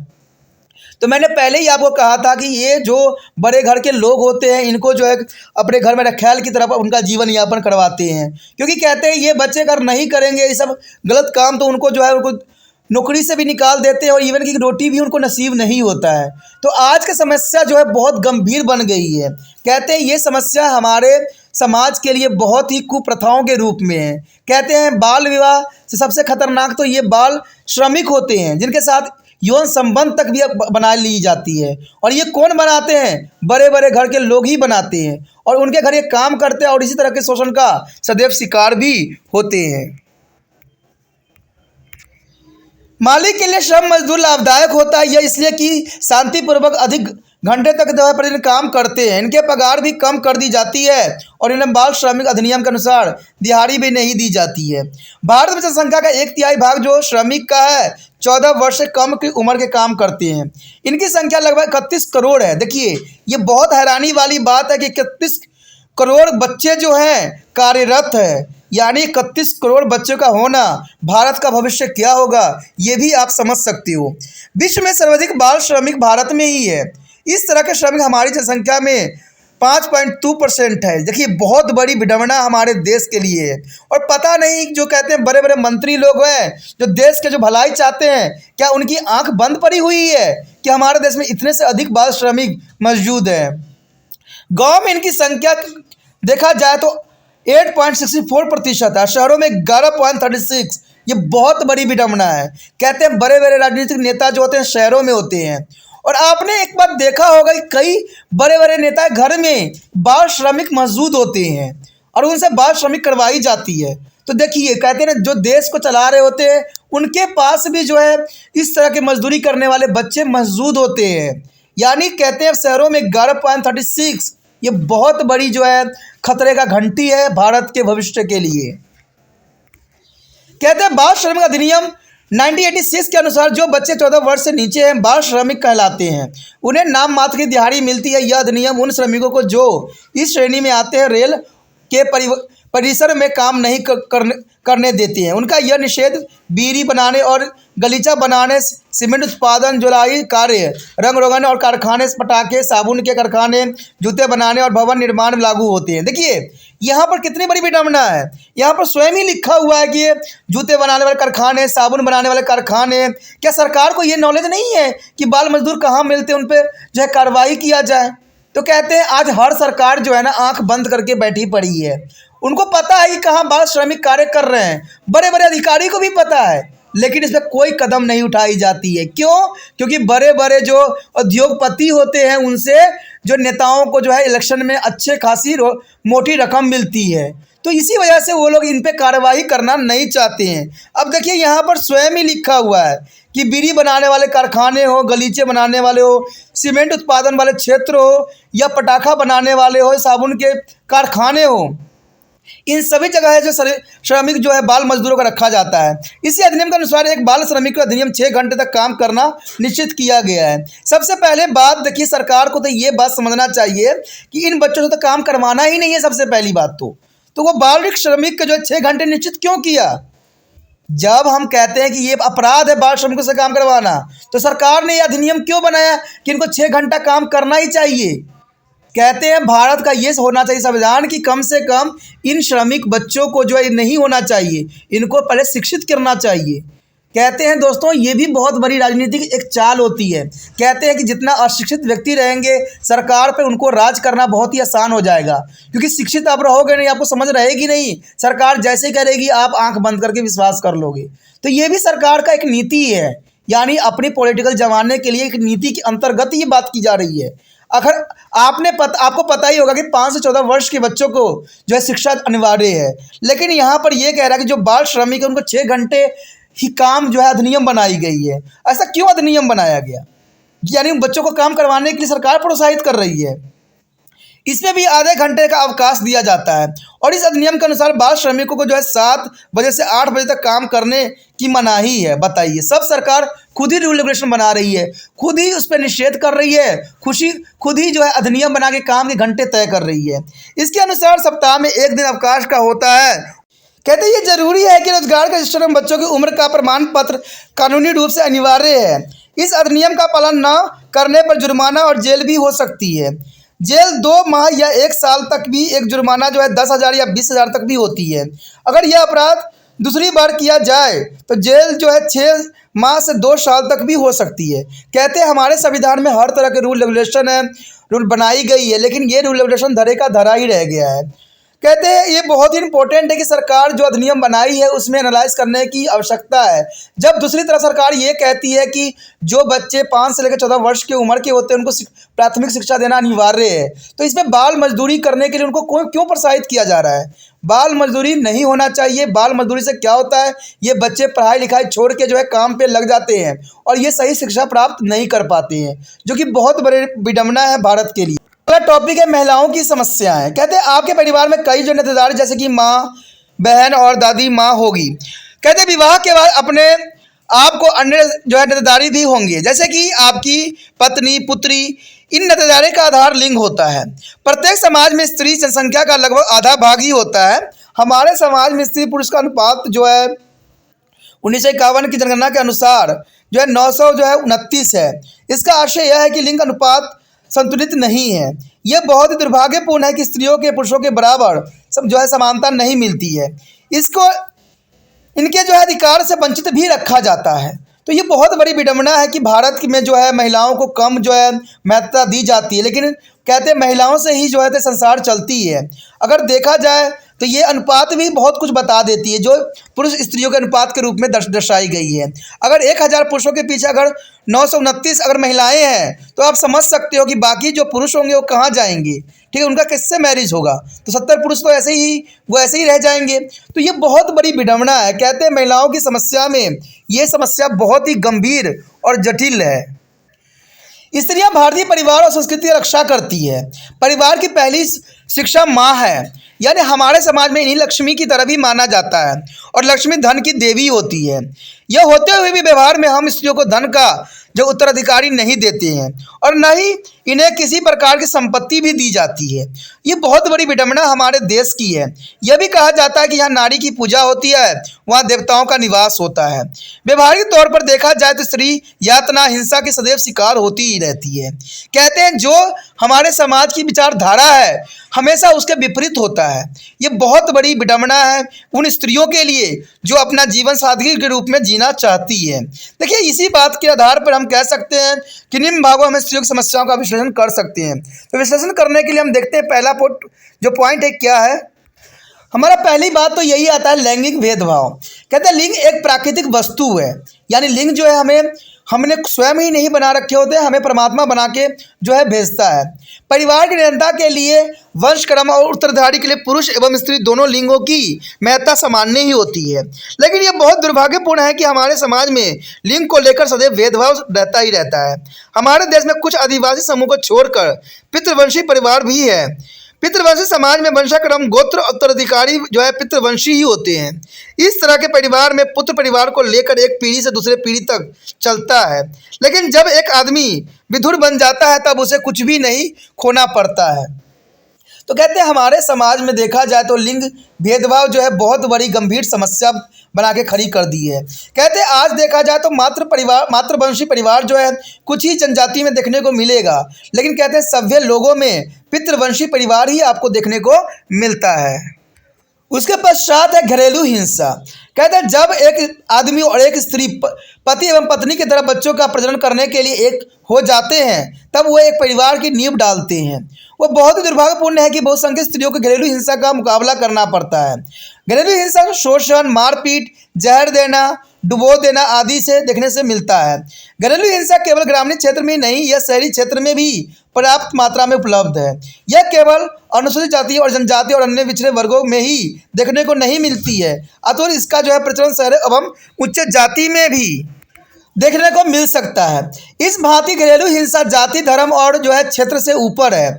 तो मैंने पहले ही आपको कहा था कि ये जो बड़े घर के लोग होते हैं इनको जो है अपने घर में रखैल की तरफ उनका जीवन यापन करवाते हैं, क्योंकि कहते हैं ये बच्चे अगर नहीं करेंगे ये सब गलत काम तो उनको जो है उनको नौकरी से भी निकाल देते हैं और इवन की रोटी भी उनको नसीब नहीं होता है। तो आज की समस्या जो है बहुत गंभीर बन गई है। कहते हैं ये समस्या हमारे समाज के लिए बहुत ही कुप्रथाओं के रूप में है। कहते हैं बाल विवाह से सबसे खतरनाक तो ये बाल श्रमिक होते हैं, जिनके साथ यौन संबंध तक भी बना ली जाती है। और ये कौन बनाते हैं? बड़े बड़े घर के लोग ही बनाते हैं और उनके घर ये काम करते हैं और इसी तरह के शोषण का सदैव शिकार भी होते हैं। मालिक के लिए श्रम मजदूर लाभदायक होता है, यह इसलिए कि शांतिपूर्वक अधिक घंटे तक जो है प्रतिदिन काम करते हैं। इनके पगार भी कम कर दी जाती है और इन्हें बाल श्रमिक अधिनियम के अनुसार दिहाड़ी भी नहीं दी जाती है। भारत में जनसंख्या का 1/3 भाग जो श्रमिक का है 14 वर्ष से कम की उम्र के काम करते हैं। इनकी संख्या लगभग 31 करोड़ है। देखिए ये बहुत हैरानी वाली बात है कि 31 करोड़ बच्चे जो हैं कार्यरत है, यानी 31 करोड़ बच्चों का होना भारत का भविष्य क्या होगा ये भी आप समझ सकते हो। विश्व में सर्वाधिक बाल श्रमिक भारत में ही है। इस तरह के श्रमिक हमारी जनसंख्या में 5.2% है। देखिए बहुत बड़ी विडंबना हमारे देश के लिए है। और पता नहीं जो कहते हैं बड़े बड़े मंत्री लोग हैं जो देश के जो भलाई चाहते हैं, क्या उनकी आंख बंद पड़ी हुई है कि हमारे देश में इतने से अधिक बाल श्रमिक मौजूद हैं। गाँव में इनकी संख्या देखा जाए तो 8.64% है, शहरों में 11.36। ये बहुत बड़ी विडंबना है। कहते हैं बड़े बड़े राजनीतिक नेता जो होते हैं शहरों में होते हैं। और आपने एक बात देखा होगा कि कई बड़े बड़े नेता घर में बाल श्रमिक मौजूद होते हैं और उनसे बाल श्रमिक करवाई जाती है। तो देखिए कहते हैं ना, जो देश को चला रहे होते हैं उनके पास भी जो है इस तरह के मजदूरी करने वाले बच्चे मौजूद होते हैं। यानी कहते हैं शहरों में 11.36, ये बहुत बड़ी जो है खतरे का घंटी है भारत के भविष्य के लिए। कहते हैं बाल श्रमिक अधिनियम 1986 के अनुसार जो बच्चे 14 वर्ष से नीचे हैं बाल श्रमिक कहलाते हैं। उन्हें नाम मात्र की दिहाड़ी मिलती है। यह अधिनियम उन श्रमिकों को जो इस श्रेणी में आते हैं रेल के परिसर में काम नहीं करने देते हैं। उनका यह निषेध बीड़ी बनाने और गलीचा बनाने, सीमेंट उत्पादन, जुलाई कार्य, रंग रोगन और कारखाने, पटाखे, साबुन के कारखाने, जूते बनाने और भवन निर्माण में लागू होते हैं। देखिए यहाँ पर कितनी बड़ी विडंबना है। यहाँ पर स्वयं ही लिखा हुआ है कि ये जूते बनाने वाले कारखाने, साबुन बनाने वाले कारखाने, क्या सरकार को ये नॉलेज नहीं है कि बाल मजदूर कहाँ मिलते हैं, उन पर जो है कार्रवाई किया जाए। तो कहते हैं आज हर सरकार जो है ना आंख बंद करके बैठी पड़ी है। उनको पता है कि कहाँ बाल श्रमिक कार्य कर रहे हैं, बड़े बड़े अधिकारी को भी पता है, लेकिन इस पर कोई कदम नहीं उठाई जाती है। क्यों? क्योंकि बड़े बड़े जो उद्योगपति होते हैं उनसे जो नेताओं को जो है इलेक्शन में अच्छे खासी मोटी रकम मिलती है, तो इसी वजह से वो लोग इन पे कार्रवाई करना नहीं चाहते हैं। अब देखिए यहाँ पर स्वयं ही लिखा हुआ है कि बीड़ी बनाने वाले कारखाने हो, गलीचे बनाने वाले हो, सीमेंट उत्पादन वाले क्षेत्र हो या पटाखा बनाने वाले हो, साबुन के कारखाने हो, इन सभी जगह है जो श्रमिक जो है बाल मजदूरों का रखा जाता है। इसी अधिनियम के अनुसार एक बाल श्रमिक को अधिनियम 6 घंटे तक काम करना निश्चित किया गया है। सबसे पहले बात देखिए सरकार को तो ये बात समझना चाहिए कि इन बच्चों से तो काम करवाना ही नहीं है। सबसे पहली बात तो वो बाल श्रमिक का जो है 6 घंटे निश्चित क्यों किया? जब हम कहते हैं कि ये अपराध है बाल श्रमिकों से काम करवाना, तो सरकार ने यह अधिनियम क्यों बनाया कि इनको 6 घंटा काम करना ही चाहिए। कहते हैं भारत का ये होना चाहिए संविधान कि कम से कम इन श्रमिक बच्चों को जो है नहीं होना चाहिए, इनको पहले शिक्षित करना चाहिए। कहते हैं दोस्तों ये भी बहुत बड़ी राजनीतिक एक चाल होती है। कहते हैं कि जितना अशिक्षित व्यक्ति रहेंगे सरकार पे उनको राज करना बहुत ही आसान हो जाएगा, क्योंकि शिक्षित आप रहोगे नहीं, आपको समझ रहेगी नहीं, सरकार जैसे करेगी आप आंख बंद करके विश्वास कर लोगे। तो ये भी सरकार का एक नीति है, यानी अपनी पॉलिटिकल जमाने के लिए एक नीति के अंतर्गत ये बात की जा रही है। अगर आपको पता ही होगा कि 5 से 14 वर्ष के बच्चों को जो है शिक्षा अनिवार्य है, लेकिन यहाँ पर यह कह रहा है कि जो बाल श्रमिक है उनको 6 घंटे ही काम जो है अधिनियम बनाई गई है। ऐसा क्यों अधिनियम बनाया गया? यानी बच्चों को काम करवाने के लिए सरकार प्रोत्साहित कर रही है। इसमें भी आधे घंटे का अवकाश दिया जाता है। और इस अधिनियम के अनुसार बाल श्रमिकों को जो है 7 बजे से 8 बजे तक काम करने की मनाही है। बताइए, सब सरकार खुद ही रूल रेगुलेशन बना रही है, खुद ही उस पर निषेध कर रही है, खुद ही जो है अधिनियम बना के काम के घंटे तय कर रही है। इसके अनुसार सप्ताह में 1 दिन अवकाश का होता है। कहते हैं ये जरूरी है कि रोजगार के रजिस्टर में बच्चों की उम्र का प्रमाण पत्र कानूनी रूप से अनिवार्य है। इस अधिनियम का पालन न करने पर जुर्माना और जेल भी हो सकती है। जेल 2 माह या 1 साल तक भी, एक जुर्माना जो है 10,000 या 20,000 तक भी होती है। अगर यह अपराध दूसरी बार किया जाए तो जेल जो है 6 माह से 2 साल तक भी हो सकती है। कहते हैं हमारे संविधान में हर तरह के रूल बनाई गई है, लेकिन ये रूल रेगुलेशन धरे का धरा ही रह गया है। कहते हैं ये बहुत ही इंपॉर्टेंट है कि सरकार जो अधिनियम बनाई है उसमें एनालाइज करने की आवश्यकता है। जब दूसरी तरफ सरकार ये कहती है कि जो बच्चे 5 से लेकर 14 वर्ष की उम्र के होते हैं उनको प्राथमिक शिक्षा देना अनिवार्य है, तो इसमें बाल मजदूरी करने के लिए उनको क्यों प्रोत्साहित किया जा रहा है? बाल मजदूरी नहीं होना चाहिए। बाल मजदूरी से क्या होता है, ये बच्चे पढ़ाई लिखाई छोड़ के जो है काम पे लग जाते हैं और ये सही शिक्षा प्राप्त नहीं कर पाते हैं, जो कि बहुत बड़ी विडंबना है भारत के लिए। अगला टॉपिक है महिलाओं की समस्याएं। कहते हैं आपके परिवार में कई जो नातेदार जैसे कि माँ, बहन और दादी माँ होगी। कहते हैं विवाह के बाद अपने आपको अन्य जो है नातेदारी भी होंगे, जैसे कि आपकी पत्नी, पुत्री। इन नातेदारी का आधार लिंग होता है। प्रत्येक समाज में स्त्री जनसंख्या का लगभग आधा भाग ही होता है। हमारे समाज में स्त्री पुरुष का अनुपात जो है 1951 की जनगणना के अनुसार जो है 929 है। इसका आशय यह है कि लिंग अनुपात संतुलित नहीं है। ये बहुत ही दुर्भाग्यपूर्ण है कि स्त्रियों के पुरुषों के बराबर सब जो है समानता नहीं मिलती है। इसको इनके जो है अधिकार से वंचित भी रखा जाता है। तो ये बहुत बड़ी विडंबना है कि भारत में जो है महिलाओं को कम जो है महत्वता दी जाती है, लेकिन कहते हैं महिलाओं से ही जो है तो संसार चलती है। अगर देखा जाए तो ये अनुपात भी बहुत कुछ बता देती है, जो पुरुष स्त्रियों के अनुपात के रूप में दर्शाई गई है। अगर 1000 पुरुषों के पीछे अगर 929 अगर महिलाएं हैं, तो आप समझ सकते हो कि बाकी जो पुरुष होंगे वो कहाँ जाएंगे। ठीक है, उनका किससे मैरिज होगा? तो 70 पुरुष तो ऐसे ही रह जाएंगे। तो ये बहुत बड़ी विडंबना है। कहते हैं महिलाओं की समस्या में ये समस्या बहुत ही गंभीर और जटिल है। स्त्रियां भारतीय परिवार और संस्कृति की रक्षा करती है। परिवार की पहली शिक्षा माँ है, यानी हमारे समाज में इन्हीं लक्ष्मी की तरह भी माना जाता है, और लक्ष्मी धन की देवी होती है। यह होते हुए भी व्यवहार में हम स्त्रियों को धन का जो उत्तराधिकारी नहीं देते हैं, और न ही इन्हें किसी प्रकार की संपत्ति भी दी जाती है। ये बहुत बड़ी विडंबना हमारे देश की है। यह भी कहा जाता है कि यहाँ नारी की पूजा होती है, वहाँ देवताओं का निवास होता है। व्यवहारिक तौर पर देखा जाए तो स्त्री यातना हिंसा की सदैव शिकार होती ही रहती है। कहते हैं जो हमारे समाज की विचारधारा है हमेशा उसके विपरीत होता है। ये बहुत बड़ी विडंबना है उन स्त्रियों के लिए जो अपना जीवन सादगी के रूप में जीना चाहती है। देखिए, इसी बात के आधार पर हम कह सकते हैं कि निम्न भागों में स्त्रियों की समस्याओं का विश्लेषण कर सकते हैं। तो विश्लेषण करने के लिए हम देखते हैं पहला जो पॉइंट है क्या है। हमारा पहली बात तो यही आता है लैंगिक भेदभाव। कहते हैं लिंग एक प्राकृतिक वस्तु है, यानी लिंग जो है हमने स्वयं ही नहीं बना रखे होते हैं, हमें परमात्मा बना के जो है भेजता है। परिवार की निरंतरता के लिए वंश क्रम और उत्तराधिकारी के लिए पुरुष एवं स्त्री दोनों लिंगों की महत्ता सामान्य ही होती है। लेकिन यह बहुत दुर्भाग्यपूर्ण है कि हमारे समाज में लिंग को लेकर सदैव भेदभाव रहता ही रहता है। हमारे देश में कुछ आदिवासी समूह को छोड़कर पितृवंशी परिवार भी है। पितृवंशी समाज में वंशाक्रम गोत्र उत्तराधिकारी जो है पितृवंशी ही होते हैं। इस तरह के परिवार में पुत्र परिवार को लेकर एक पीढ़ी से दूसरे पीढ़ी तक चलता है। लेकिन जब एक आदमी विधुर बन जाता है तब उसे कुछ भी नहीं खोना पड़ता है। तो कहते हैं हमारे समाज में देखा जाए तो लिंग भेदभाव जो है बहुत बड़ी गंभीर समस्या बना के खड़ी कर दी है। कहते हैं आज देखा जाए तो मातृवंशी परिवार जो है कुछ ही जनजाति में देखने को मिलेगा, लेकिन कहते हैं सभ्य लोगों में पितृवंशी परिवार ही आपको देखने को मिलता है। उसके पश्चात है घरेलू हिंसा। कहते हैं जब एक आदमी और एक स्त्री पति एवं पत्नी की तरह बच्चों का प्रजनन करने के लिए एक हो जाते हैं, तब वो एक परिवार की नींव डालते हैं। वो बहुत ही दुर्भाग्यपूर्ण है कि बहुसंख्यक स्त्रियों को घरेलू हिंसा का मुकाबला करना पड़ता है। घरेलू हिंसा को शोषण, मारपीट, जहर देना, डुबो देना आदि से देखने से मिलता है। घरेलू हिंसा केवल ग्रामीण क्षेत्र में नहीं, यह शहरी क्षेत्र में भी पर्याप्त मात्रा में उपलब्ध है। यह केवल अनुसूचित जाति और जनजाति और अन्य पिछड़े वर्गों में ही देखने को नहीं मिलती है, अतः इसका जो है प्रचलन शहर एवं उच्च जाति में भी देखने को मिल सकता है। इस भांति घरेलू हिंसा जाति, धर्म और जो है क्षेत्र से ऊपर है।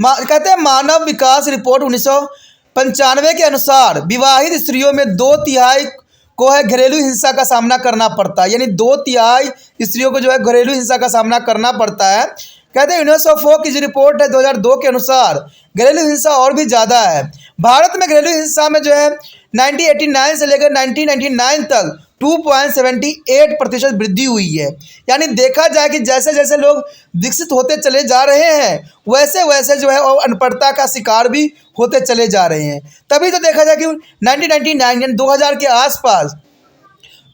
कहते हैं मानव विकास रिपोर्ट 1995 के अनुसार विवाहित स्त्रियों में 2/3 को है घरेलू हिंसा का सामना करना पड़ता है, यानी 2/3 स्त्रियों को जो है घरेलू हिंसा का सामना करना पड़ता है। कहते हैं यूनेस्को की जो रिपोर्ट है 2002 के अनुसार घरेलू हिंसा और भी ज़्यादा है। भारत में घरेलू हिंसा में जो है 1989 से लेकर 1999 तक 2.78% वृद्धि हुई है। यानी देखा जाए कि जैसे जैसे लोग विकसित होते चले जा रहे हैं वैसे वैसे जो है और अनपढ़ता का शिकार भी होते चले जा रहे हैं। तभी तो देखा जाए कि 1999 यानी 2000 के आसपास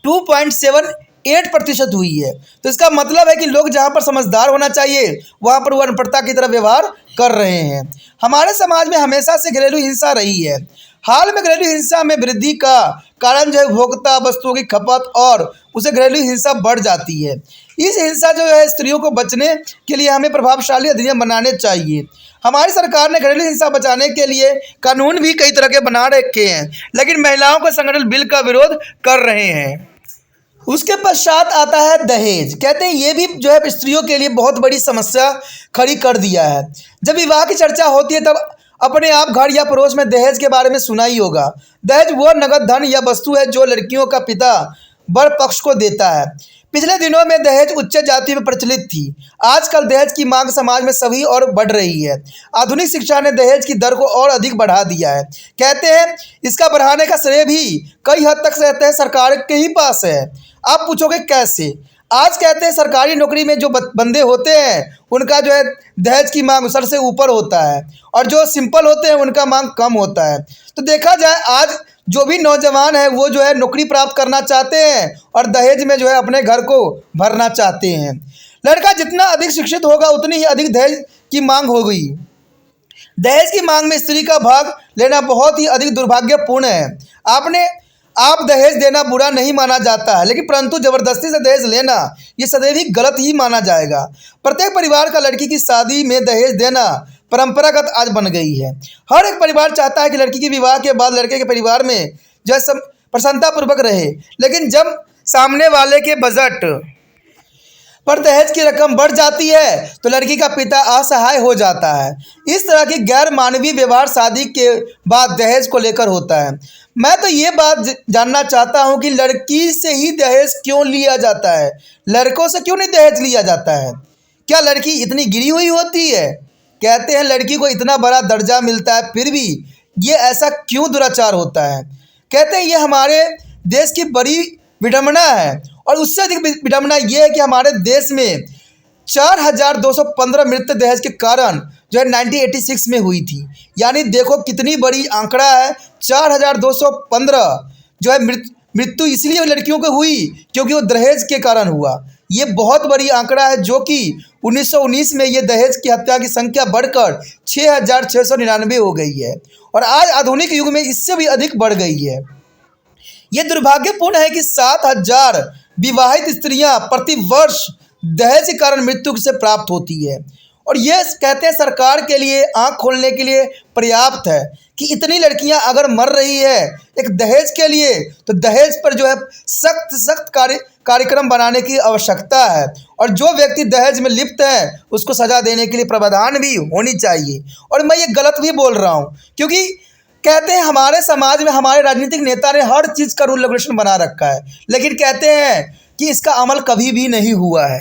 2.78% हुई है। तो इसका मतलब है कि लोग जहाँ पर समझदार होना चाहिए वहाँ पर वो अनपढ़ता की तरह व्यवहार कर रहे हैं। हमारे समाज में हमेशा से घरेलू हिंसा रही है। हाल में घरेलू हिंसा में वृद्धि का कारण जो है उपभोक्ता वस्तुओं की खपत और उसे घरेलू हिंसा बढ़ जाती है। इस हिंसा जो है स्त्रियों को बचने के लिए हमें प्रभावशाली अधिनियम बनाने चाहिए। हमारी सरकार ने घरेलू हिंसा बचाने के लिए कानून भी कई तरह के बना रखे हैं, लेकिन महिलाओं को संगठन बिल का विरोध कर रहे हैं। उसके पश्चात आता है दहेज। कहते हैं ये भी जो है स्त्रियों के लिए बहुत बड़ी समस्या खड़ी कर दिया है। जब विवाह की चर्चा होती है तब अपने आप घर या पड़ोस में दहेज के बारे में सुना ही होगा। दहेज वो नगद धन या वस्तु है जो लड़कियों का पिता वर पक्ष को देता है। पिछले दिनों में दहेज उच्च जाति में प्रचलित थी। आजकल दहेज की मांग समाज में सभी और बढ़ रही है। आधुनिक शिक्षा ने दहेज की दर को और अधिक बढ़ा दिया है। कहते हैं इसका बढ़ाने का श्रेय भी कई हद तक रहता है सरकार के ही पास है। आप पूछोगे कैसे? आज कहते हैं सरकारी नौकरी में जो बंदे होते हैं उनका जो है दहेज की मांग सर से ऊपर होता है, और जो सिंपल होते हैं उनका मांग कम होता है। तो देखा जाए आज जो भी नौजवान है वो जो है नौकरी प्राप्त करना चाहते हैं और दहेज में जो है अपने घर को भरना चाहते हैं। लड़का जितना अधिक शिक्षित होगा उतनी ही अधिक दहेज की मांग होगी। दहेज की मांग में स्त्री का भाग लेना बहुत ही अधिक दुर्भाग्यपूर्ण है। आप दहेज देना बुरा नहीं माना जाता है, लेकिन परंतु जबरदस्ती से दहेज लेना ये सदैव ही गलत ही माना जाएगा। प्रत्येक परिवार का लड़की की शादी में दहेज देना परंपरागत आज बन गई है। हर एक परिवार चाहता है कि लड़की के विवाह के बाद लड़के के परिवार में जो है सब प्रसन्नतापूर्वक रहे, लेकिन जब सामने वाले के बजट पर दहेज की रकम बढ़ जाती है तो लड़की का पिता असहाय हो जाता है। इस तरह की गैर मानवीय व्यवहार शादी के बाद दहेज को लेकर होता है। मैं तो ये बात जानना चाहता हूँ कि लड़की से ही दहेज क्यों लिया जाता है, लड़कों से क्यों नहीं दहेज लिया जाता है? क्या लड़की इतनी गिरी हुई होती है? कहते हैं लड़की को इतना बड़ा दर्जा मिलता है फिर भी ये ऐसा क्यों दुराचार होता है? कहते हैं ये हमारे देश की बड़ी विडंबना है, और उससे अधिक विडंबना ये है कि हमारे देश में 4215 मृत्यु दहेज के कारण जो है 1986 में हुई थी। यानी देखो कितनी बड़ी आंकड़ा है, 4215 जो है मृत्यु इसलिए लड़कियों को हुई क्योंकि वो दहेज के कारण हुआ। ये बहुत बड़ी आंकड़ा है, जो कि 1919 में ये दहेज की हत्या की संख्या बढ़कर 6699 हो गई है, और आज आधुनिक युग में इससे भी अधिक बढ़ गई है। ये दुर्भाग्यपूर्ण है कि 7000 विवाहित स्त्रियां प्रति वर्ष दहेज के कारण मृत्यु से प्राप्त होती है, और ये कहते हैं सरकार के लिए आंख खोलने के लिए पर्याप्त है कि इतनी लड़कियां अगर मर रही है एक दहेज के लिए, तो दहेज पर जो है सख्त कार्यक्रम बनाने की आवश्यकता है, और जो व्यक्ति दहेज में लिप्त है उसको सजा देने के लिए प्रावधान भी होनी चाहिए। और मैं ये गलत भी बोल रहा हूँ, क्योंकि कहते हैं हमारे समाज में हमारे राजनीतिक नेता ने हर चीज़ का रूल रेगुलेशन बना रखा है, लेकिन कहते हैं कि इसका अमल कभी भी नहीं हुआ है।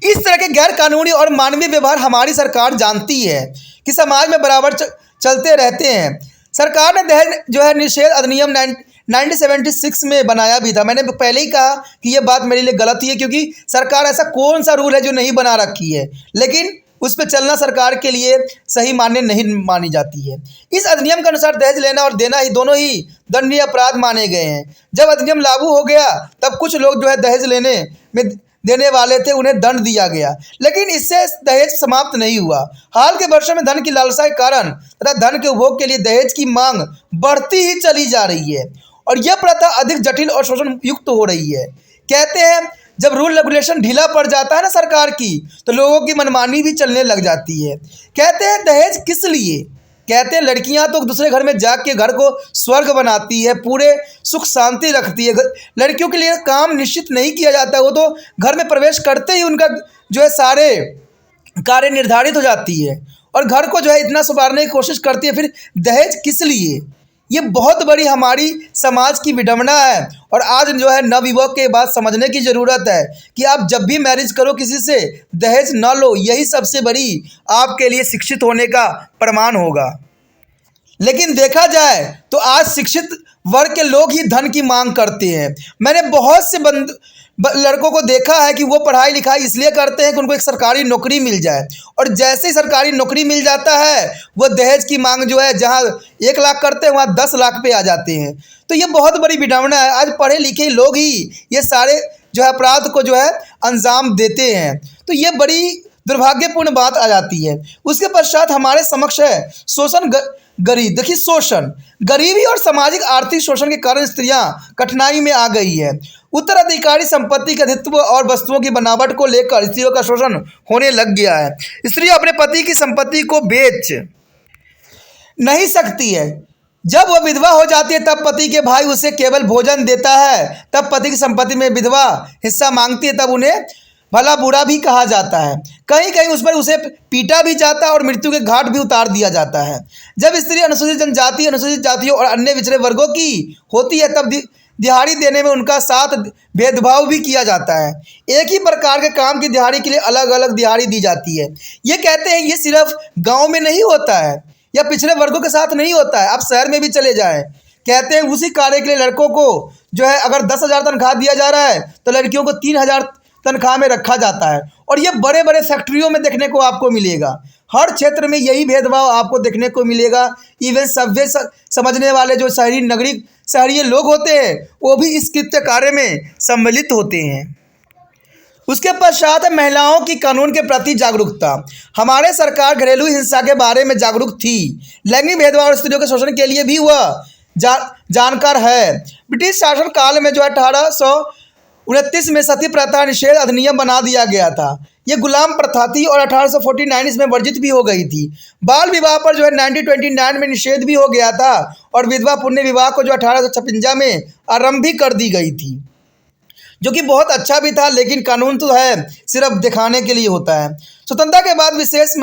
इस तरह के गैर कानूनी और मानवीय व्यवहार हमारी सरकार जानती है कि समाज में बराबर चलते रहते हैं। सरकार ने दहेज जो है निषेध अधिनियम 1976 में बनाया भी था। मैंने पहले ही कहा कि ये बात मेरे लिए गलत ही है, क्योंकि सरकार ऐसा कौन सा रूल है जो नहीं बना रखी है, लेकिन उस पर चलना सरकार के लिए सही मान्य नहीं मानी जाती है। इस अधिनियम के अनुसार दहेज लेना और देना ही दोनों ही दंडनीय अपराध माने गए हैं। जब अधिनियम लागू हो गया तब कुछ लोग जो है दहेज लेने में देने वाले थे उन्हें दंड दिया गया, लेकिन इससे दहेज समाप्त नहीं हुआ। हाल के वर्षों में धन की लालसा के कारण तथा धन के उपभोग के लिए दहेज की मांग बढ़ती ही चली जा रही है, और यह प्रथा अधिक जटिल और शोषण युक्त हो रही है। कहते हैं जब रूल रेगुलेशन ढीला पड़ जाता है ना सरकार की, तो लोगों की मनमानी भी चलने लग जाती है। कहते हैं दहेज किस लिए? कहते हैं लड़कियां तो दूसरे घर में जाके घर को स्वर्ग बनाती है, पूरे सुख शांति रखती है। लड़कियों के लिए काम निश्चित नहीं किया जाता, वो तो घर में प्रवेश करते ही उनका जो है सारे कार्य निर्धारित हो जाती है, और घर को जो है इतना संवारने की कोशिश करती है। फिर दहेज किस लिए? ये बहुत बड़ी हमारी समाज की विडंबना है, और आज जो है नवयुवक के बाद समझने की ज़रूरत है कि आप जब भी मैरिज करो किसी से दहेज न लो, यही सबसे बड़ी आपके लिए शिक्षित होने का प्रमाण होगा। लेकिन देखा जाए तो आज शिक्षित वर्ग के लोग ही धन की मांग करते हैं। मैंने बहुत से लड़कों को देखा है कि वो पढ़ाई लिखाई इसलिए करते हैं कि उनको एक सरकारी नौकरी मिल जाए, और जैसे ही सरकारी नौकरी मिल जाता है वो दहेज की मांग जो है जहां 1 लाख करते हैं वहां 10 लाख पे आ जाते हैं। तो ये बहुत बड़ी विडंबना है। आज पढ़े लिखे लोग ही ये सारे जो है अपराध को जो है अंजाम देते हैं, तो ये बड़ी दुर्भाग्यपूर्ण बात आ जाती है। उसके पश्चात हमारे समक्ष है शोषण गरीब। देखिए शोषण, गरीबी और सामाजिक आर्थिक शोषण के कारण स्त्रियां कठिनाई में आ गई है। उत्तराधिकारी संपत्ति के अधित्व और वस्तुओं की बनावट को लेकर स्त्रियों का शोषण होने लग गया है। स्त्री अपने पति की संपत्ति को बेच नहीं सकती है। जब वह विधवा हो जाती है तब पति के भाई उसे केवल भोजन देता है, तब पति की संपत्ति में विधवा हिस्सा मांगती है, तब उन्हें भला बुरा भी कहा जाता है। कहीं कहीं उस पर उसे पीटा भी जाता है और मृत्यु के घाट भी उतार दिया जाता है। जब स्त्री अनुसूचित जनजाति, अनुसूचित जातियों और अन्य पिछड़े वर्गों की होती है तब दिहाड़ी देने में उनका साथ भेदभाव भी किया जाता है। एक ही प्रकार के काम की दिहाड़ी के लिए अलग अलग दिहाड़ी दी जाती है। ये कहते हैं ये सिर्फ गाँव में नहीं होता है या पिछड़े वर्गों के साथ नहीं होता है, आप शहर में भी चले जाएँ। कहते हैं उसी कार्य के लिए लड़कों को जो है अगर 10,000 तनख्वाह दिया जा रहा है तो लड़कियों को 3,000 तनख्वाह में रखा जाता है। और ये बड़े बड़े फैक्ट्रियों में देखने को आपको मिलेगा। हर क्षेत्र में यही भेदभाव आपको देखने को मिलेगा। इवन सभ्य समझने वाले जो शहरी नागरिक शहरी लोग होते हैं वो भी इस कृत्य कार्य में सम्मिलित होते हैं। उसके पश्चात है महिलाओं की कानून के प्रति जागरूकता। हमारे सरकार घरेलू हिंसा के बारे में जागरूक थी। लैंगिक भेदभाव और स्त्रियों के शोषण के लिए भी वह जानकार है। ब्रिटिश शासन काल में जो 1829 में सती प्रथा निषेध अधिनियम बना दिया गया था। ये गुलाम प्रथा थी और 1849 इसमें वर्जित भी हो गई थी। बाल विवाह पर जो है 1929 में निषेध भी हो गया था और विधवा पुण्य विवाह को जो 1856 में आरंभ भी कर दी गई थी, जो कि बहुत अच्छा भी था। लेकिन कानून तो है सिर्फ दिखाने के लिए होता है। स्वतंत्रता के बाद विशेष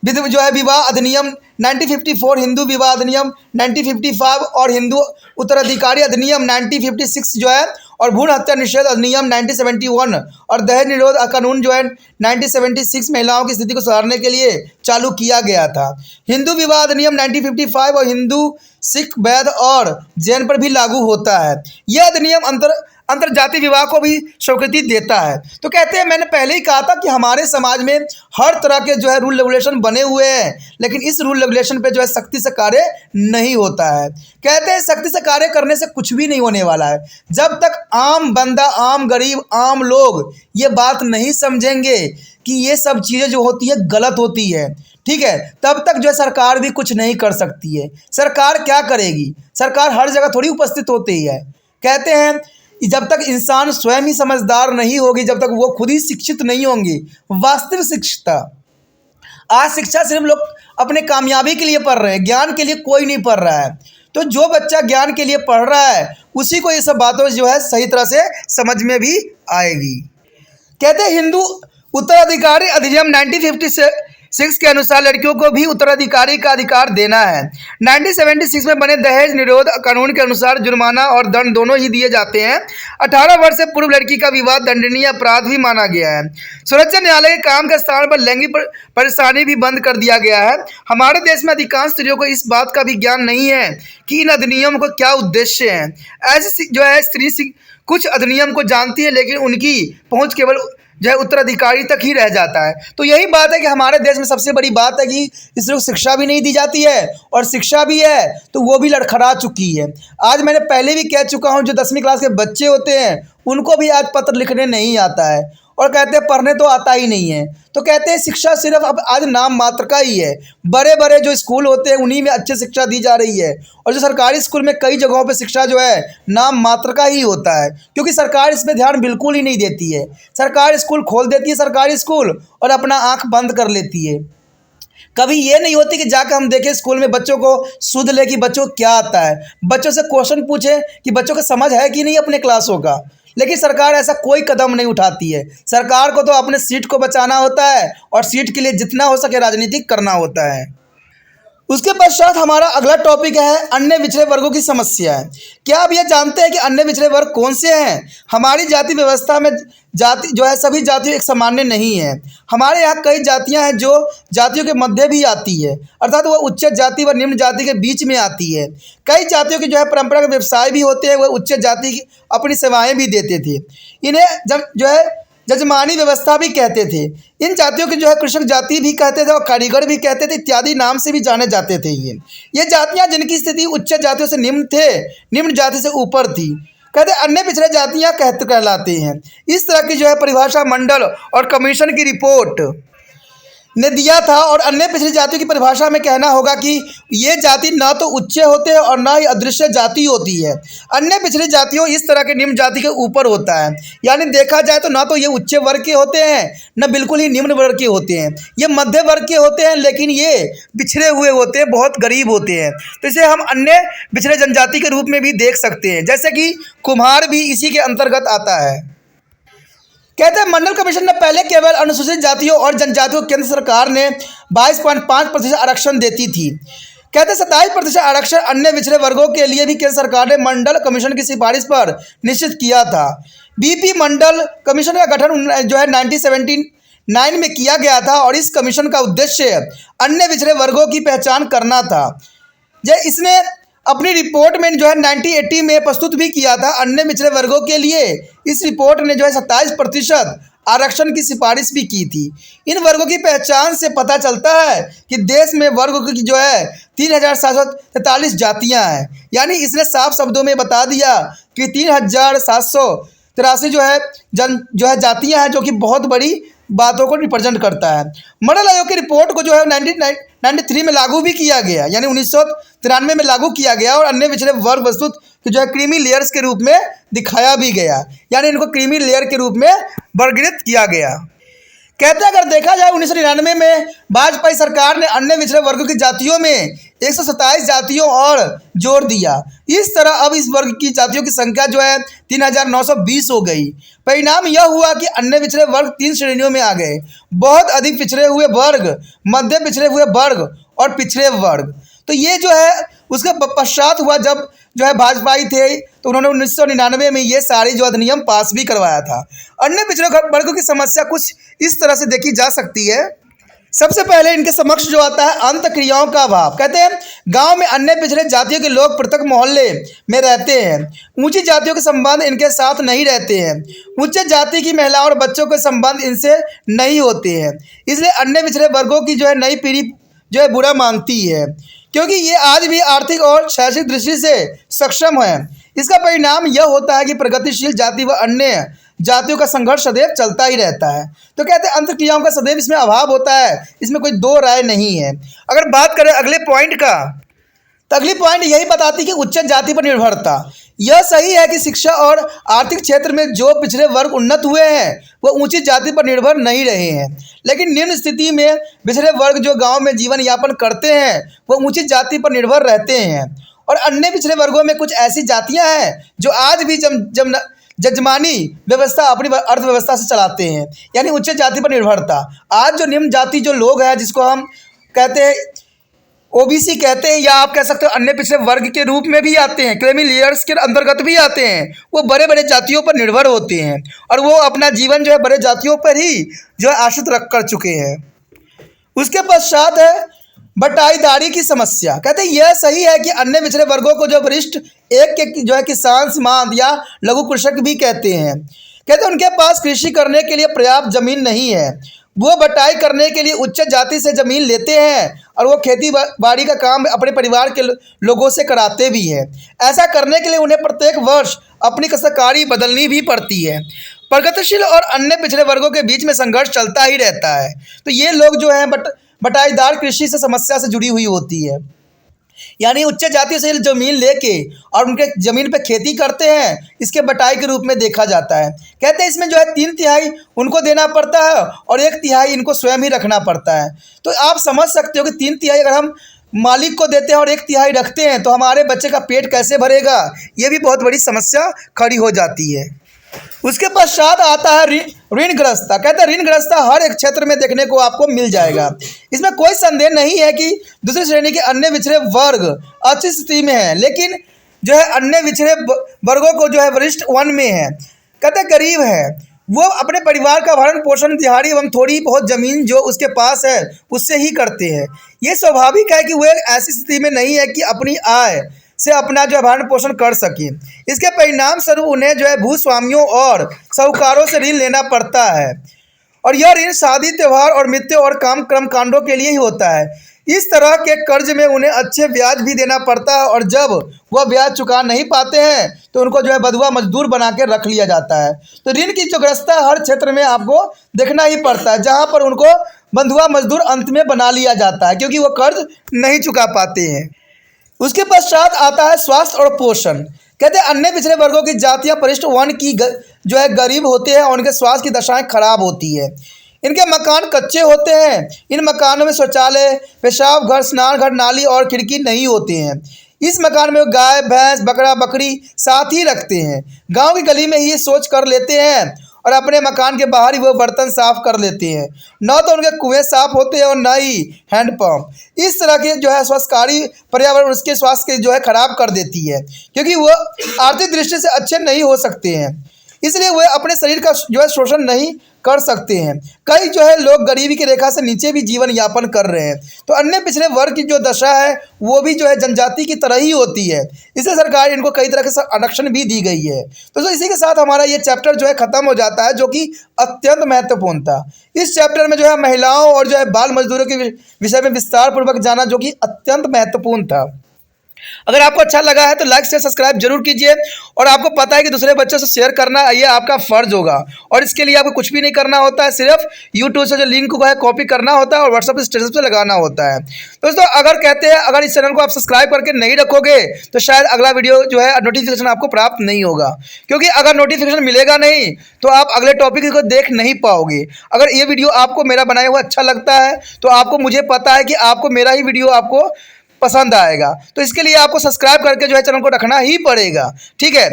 जो है विवाह अधिनियम 1954, हिंदू विवाह अधिनियम 1955 और हिंदू उत्तराधिकारी अधिनियम 1956 जो है और भ्रूण हत्या निषेध अधिनियम 1971 और दहेज निरोध कानून जो है 1976 महिलाओं की स्थिति को सुधारने के लिए चालू किया गया था। हिंदू विवाह अधिनियम 1955 और हिंदू, सिख, वैद्य और जैन पर भी लागू होता है। यह अधिनियम अंतरजातीय विवाह को भी स्वीकृति देता है। तो कहते हैं, मैंने पहले ही कहा था कि हमारे समाज में हर तरह के जो है रूल रेगुलेशन बने हुए हैं, लेकिन इस रूल रेगुलेशन पे जो है सख्ती से कार्य नहीं होता है। कहते हैं सख्ती से कार्य करने से कुछ भी नहीं होने वाला है। जब तक आम बंदा, आम गरीब, आम लोग ये बात नहीं समझेंगे कि ये सब चीज़ें जो होती है गलत होती है, ठीक है, तब तक जो है सरकार भी कुछ नहीं कर सकती है। सरकार क्या करेगी? सरकार हर जगह थोड़ी उपस्थित होती है। कहते हैं जब तक इंसान स्वयं ही समझदार नहीं होगी, जब तक वो खुद ही शिक्षित नहीं होंगे, वास्तविक शिक्षिता। आज शिक्षा सिर्फ लोग अपने कामयाबी के लिए पढ़ रहे हैं, ज्ञान के लिए कोई नहीं पढ़ रहा है। तो जो बच्चा ज्ञान के लिए पढ़ रहा है उसी को ये सब बातों जो है सही तरह से समझ में भी आएगी। कहते हैं हिंदू उत्तराधिकारी अधिनियम 1956 के अनुसार लड़कियों को भी उत्तराधिकारी का अधिकार देना है। 1976 में बने दहेज निरोध कानून के अनुसार जुर्माना और दंड दोनों ही दिए जाते हैं। 18 वर्ष से पूर्व लड़की का विवाह दंडनीय अपराध भी माना गया है। सर्वोच्च न्यायालय के काम के स्थान पर लैंगिक परेशानी भी बंद कर दिया गया है। हमारे देश में अधिकांश स्त्रियों को इस बात का भी ज्ञान नहीं है कि इन अधिनियम को क्या उद्देश्य है। ऐसी जो है स्त्री कुछ अधिनियम को जानती है, लेकिन उनकी पहुँच केवल जो है उत्तराधिकारी तक ही रह जाता है। तो यही बात है कि हमारे देश में सबसे बड़ी बात है कि इस लोग शिक्षा भी नहीं दी जाती है, और शिक्षा भी है तो वो भी लड़खड़ा चुकी है। आज मैंने पहले भी कह चुका हूँ, जो 10वीं क्लास के बच्चे होते हैं उनको भी आज पत्र लिखने नहीं आता है, और कहते हैं पढ़ने तो आता ही नहीं है। तो कहते हैं शिक्षा सिर्फ अब आज नाम मात्र का ही है। बड़े बड़े जो स्कूल होते हैं उन्हीं में अच्छी शिक्षा दी जा रही है, और जो सरकारी स्कूल में कई जगहों पे शिक्षा जो है नाम मात्र का ही होता है, क्योंकि सरकार इस पर ध्यान बिल्कुल ही नहीं देती है। सरकार स्कूल खोल देती है सरकारी स्कूल और अपना आँख बंद कर लेती है। कभी ये नहीं होती कि जाकर हम देखें स्कूल में बच्चों को सुध ले कि बच्चों को क्या आता है, बच्चों से क्वेश्चन पूछें कि बच्चों को समझ है कि नहीं अपने क्लासों का। लेकिन सरकार ऐसा कोई कदम नहीं उठाती है। सरकार को तो अपने सीट को बचाना होता है और सीट के लिए जितना हो सके राजनीति करना होता है। उसके पश्चात हमारा अगला टॉपिक है अन्य पिछड़े वर्गों की समस्या है। क्या आप यह जानते हैं कि अन्य पिछड़े वर्ग कौन से हैं? हमारी जाति व्यवस्था में जाति जो है सभी जातियों एक सामान्य नहीं है। हमारे यहाँ कई जातियाँ हैं जो जातियों के मध्य भी आती है, अर्थात वह उच्च जाति व निम्न जाति के बीच में आती है। कई जातियों के जो है परंपरागत व्यवसाय भी होते हैं, वह उच्च जाति की अपनी सेवाएँ भी देते थे। इन्हें जब जो है जजमानी व्यवस्था भी कहते थे। इन जातियों की जो है कृषक जाति भी कहते थे और कारीगर भी कहते थे, इत्यादि नाम से भी जाने जाते थे। ये जातियां जिनकी स्थिति उच्च जातियों से निम्न थे, निम्न जाति से ऊपर थी, कहते अन्य पिछड़े जातियां कहलाते हैं। इस तरह की जो है परिभाषा मंडल और कमीशन की रिपोर्ट ने दिया था। और अन्य पिछड़ी जातियों की परिभाषा में कहना होगा कि ये जाति ना तो उच्च होते हैं और ना ही अदृश्य जाति होती है। अन्य पिछड़ी जातियों इस तरह के निम्न जाति के ऊपर होता है, यानी देखा जाए तो ना तो ये उच्च वर्ग के होते हैं न बिल्कुल ही निम्न वर्ग के होते हैं। ये मध्य वर्ग के होते हैं, लेकिन ये पिछड़े हुए होते हैं, बहुत गरीब होते हैं। तो इसे हम अन्य पिछड़े जनजाति के रूप में भी देख सकते हैं, जैसे कि कुम्हार भी इसी के अंतर्गत आता है। कहते हैं मंडल कमीशन ने पहले केवल अनुसूचित जातियों और जनजातियों को केंद्र सरकार ने 22.5% आरक्षण देती थी। कहते हैं 27% आरक्षण अन्य पिछड़े वर्गों के लिए भी केंद्र सरकार ने मंडल कमीशन की सिफारिश पर निश्चित किया था। बीपी मंडल कमीशन का गठन जो है 1979 में किया गया था, और इस कमीशन का उद्देश्य अन्य पिछड़े वर्गों की पहचान करना था। इसने अपनी रिपोर्ट में जो है 1980 में प्रस्तुत भी किया था अन्य पिछड़े वर्गों के लिए। इस रिपोर्ट ने जो है 27% आरक्षण की सिफारिश भी की थी। इन वर्गों की पहचान से पता चलता है कि देश में वर्गों की जो है 3743 जातियां हैं। यानी इसने साफ शब्दों में बता दिया कि 3783 जो है जातियां हैं, जो कि बहुत बड़ी बातों को रिप्रेजेंट करता है। मॉडल आयोग की रिपोर्ट को जो है 1993 में लागू भी किया गया, यानी 1993 में लागू किया गया, और अन्य पिछड़े वर्ग वस्तुत जो है क्रीमी लेयर्स के रूप में दिखाया भी गया, यानी इनको क्रीमी लेयर के रूप में वर्गीकृत किया गया। कहते हैं अगर देखा जाए 1999 में वाजपेयी सरकार ने अन्य पिछड़े वर्गों की जातियों में 127 जातियों और जोड़ दिया। इस तरह अब इस वर्ग की जातियों की संख्या जो है 3920 हो गई। परिणाम यह हुआ कि अन्य पिछड़े वर्ग 3 श्रेणियों में आ गए: बहुत अधिक पिछड़े हुए वर्ग, मध्य पिछड़े हुए वर्ग और पिछड़े वर्ग। तो ये जो है उसके पश्चात हुआ जब जो है वाजपेयी थे, तो उन्होंने 1999 में ये सारी जो अधिनियम पास भी करवाया था। अन्य पिछड़े वर्गों की समस्या कुछ इस तरह से देखी जा सकती है। सबसे पहले इनके समक्ष जो आता है अंत क्रियाओं का अभाव। कहते हैं गांव में अन्य पिछड़े जातियों के लोग पृथक मोहल्ले में रहते हैं, ऊंची जातियों के संबंध इनके साथ नहीं रहते हैं, उच्च जाति की महिलाओं और बच्चों के संबंध इनसे नहीं होते हैं। इसलिए अन्य पिछड़े वर्गों की जो है नई पीढ़ी जो है बुरा मानती है, क्योंकि ये आज भी आर्थिक और शैक्षिक दृष्टि से सक्षम है। इसका परिणाम यह होता है कि प्रगतिशील जाति व अन्य जातियों का संघर्ष सदैव चलता ही रहता है। तो कहते हैं अंतर्क्रियाओं का सदैव इसमें अभाव होता है, इसमें कोई दो राय नहीं है। अगर बात करें अगले पॉइंट का, तो अगली पॉइंट यही बताती कि उच्च जाति पर निर्भरता। यह सही है कि शिक्षा और आर्थिक क्षेत्र में जो पिछड़े वर्ग उन्नत हुए हैं वह ऊंची जाति पर निर्भर नहीं रहे हैं, लेकिन निम्न स्थिति में पिछड़े वर्ग जो गांव में जीवन यापन करते हैं वह ऊंची जाति पर निर्भर रहते हैं। और अन्य पिछड़े वर्गों में कुछ ऐसी जातियां हैं जो आज भी जजमानी व्यवस्था अपनी अर्थव्यवस्था से चलाते हैं, यानी उच्च जाति पर निर्भरता। आज जो निम्न जाति जो लोग हैं, जिसको हम कहते हैं ओबीसी कहते हैं, या आप कह सकते हो अन्य पिछड़े वर्ग के रूप में भी आते हैं, क्रीमी लेयर्स के अंतर्गत भी आते हैं, वो बड़े बड़े जातियों पर निर्भर होते हैं और वो अपना जीवन जो है बड़े जातियों पर ही जो है आश्रित रख कर चुके हैं। उसके पश्चात है बटाईदारी की समस्या। कहते हैं यह सही है कि अन्य पिछड़े वर्गों को जो वरिष्ठ एक के जो है किसान, सीमांत या लघु कृषक भी कहते हैं, कहते हैं उनके पास कृषि करने के लिए पर्याप्त जमीन नहीं है। वो बटाई करने के लिए उच्च जाति से ज़मीन लेते हैं और वो खेती बाड़ी का काम अपने परिवार के लोगों से कराते भी हैं। ऐसा करने के लिए उन्हें प्रत्येक वर्ष अपनी काश्तकारी बदलनी भी पड़ती है। प्रगतिशील और अन्य पिछड़े वर्गों के बीच में संघर्ष चलता ही रहता है। तो ये लोग जो हैं बटाईदार कृषि से समस्या से जुड़ी हुई होती है, यानी उच्च जाति से ज़मीन लेके और उनके ज़मीन पे खेती करते हैं, इसके बटाई के रूप में देखा जाता है। कहते हैं इसमें जो है 3/3 उनको देना पड़ता है और 1/3 इनको स्वयं ही रखना पड़ता है। तो आप समझ सकते हो कि 3/3 अगर हम मालिक को देते हैं और 1/3 रखते हैं तो हमारे बच्चे का पेट कैसे भरेगा, ये भी बहुत बड़ी समस्या खड़ी हो जाती है। उसके पश्चात आता है ऋणग्रस्तता। कहते हैं ऋणग्रस्तता हर एक क्षेत्र में देखने को आपको मिल जाएगा। इसमें कोई संदेह नहीं है कि दूसरी श्रेणी के अन्य पिछड़े वर्ग अच्छी स्थिति में है, लेकिन जो है अन्य पिछड़े वर्गों को जो है वरिष्ठ वन में है। कहते हैं गरीब है, वो अपने परिवार का भरण पोषण दिहाड़ी एवं थोड़ी बहुत ज़मीन जो उसके पास है उससे ही करते हैं। ये स्वाभाविक है कि वह ऐसी स्थिति में नहीं है कि अपनी आय से अपना जो है भरण पोषण कर सके। इसके परिणाम स्वरूप उन्हें जो है भूस्वामियों और साहूकारों से ऋण लेना पड़ता है, और यह ऋण शादी, त्यौहार और मृत्यु और काम कर्म कांडों के लिए ही होता है। इस तरह के कर्ज में उन्हें अच्छे ब्याज भी देना पड़ता है, और जब वह ब्याज चुका नहीं पाते हैं तो उनको जो है बंधुआ मजदूर बना के रख लिया जाता है। तो ऋण की जो ग्रस्तता हर क्षेत्र में आपको देखना ही पड़ता है, जहाँ पर उनको बंधुआ मजदूर अंत में बना लिया जाता है, क्योंकि वो कर्ज नहीं चुका पाते हैं। उसके पश्चात आता है स्वास्थ्य और पोषण। कहते हैं अन्य पिछड़े वर्गों की जातियां परिशिष्ट वन की जो है गरीब होते हैं और उनके स्वास्थ्य की दशाएं खराब होती है। इनके मकान कच्चे होते हैं। इन मकानों में शौचालय, पेशाब घर, स्नान घर, नाली और खिड़की नहीं होते हैं। इस मकान में गाय, भैंस, बकरा, बकरी साथ ही रखते हैं। गांव की गली में ही शौच कर लेते हैं और अपने मकान के बाहर ही वो बर्तन साफ कर लेते हैं। न तो उनके कुएं साफ होते हैं और न ही हैंडपम्प। इस तरह के जो है स्वास्थ्यकारी पर्यावरण उसके स्वास्थ्य के जो है खराब कर देती है, क्योंकि वो आर्थिक दृष्टि से अच्छे नहीं हो सकते हैं। इसलिए वे अपने शरीर का जो है शोषण नहीं कर सकते हैं। कई जो है लोग गरीबी की रेखा से नीचे भी जीवन यापन कर रहे हैं। तो अन्य पिछड़े वर्ग की जो दशा है वो भी जो है जनजाति की तरह ही होती है, इसलिए सरकार इनको कई तरह के आरक्षण भी दी गई है। तो इसी के साथ हमारा ये चैप्टर जो है ख़त्म हो जाता है, जो कि अत्यंत महत्वपूर्ण था। इस चैप्टर में जो है महिलाओं और जो है बाल मजदूरों के विषय में विस्तार पूर्वक जाना, जो कि अत्यंत महत्वपूर्ण था। अगर आपको अच्छा लगा है तो लाइक शेयर सब्सक्राइब जरूर कीजिए, और आपको पता है कि दूसरे बच्चों से शेयर करना ये आपका फर्ज होगा, और इसके लिए आपको कुछ भी नहीं करना होता है, सिर्फ यूट्यूब से जो लिंक को है कॉपी करना होता है और व्हाट्सएप स्टेटस पे लगाना होता है। दोस्तों अगर कहते हैं अगर इस चैनल को आप सब्सक्राइब करके नहीं रखोगे तो शायद अगला वीडियो जो है नोटिफिकेशन आपको प्राप्त नहीं होगा, क्योंकि अगर नोटिफिकेशन मिलेगा नहीं तो आप अगले टॉपिक को देख नहीं पाओगे। अगर ये वीडियो आपको मेरा बनाया हुआ अच्छा लगता है तो आपको, मुझे पता है कि आपको मेरा ही वीडियो आपको पसंद आएगा, तो इसके लिए आपको सब्सक्राइब करके जो है चैनल को रखना ही पड़ेगा। ठीक है,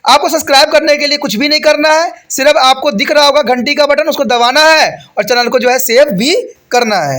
आपको सब्सक्राइब करने के लिए कुछ भी नहीं करना है, सिर्फ आपको दिख रहा होगा घंटी का बटन, उसको दबाना है और चैनल को जो है सेव भी करना है।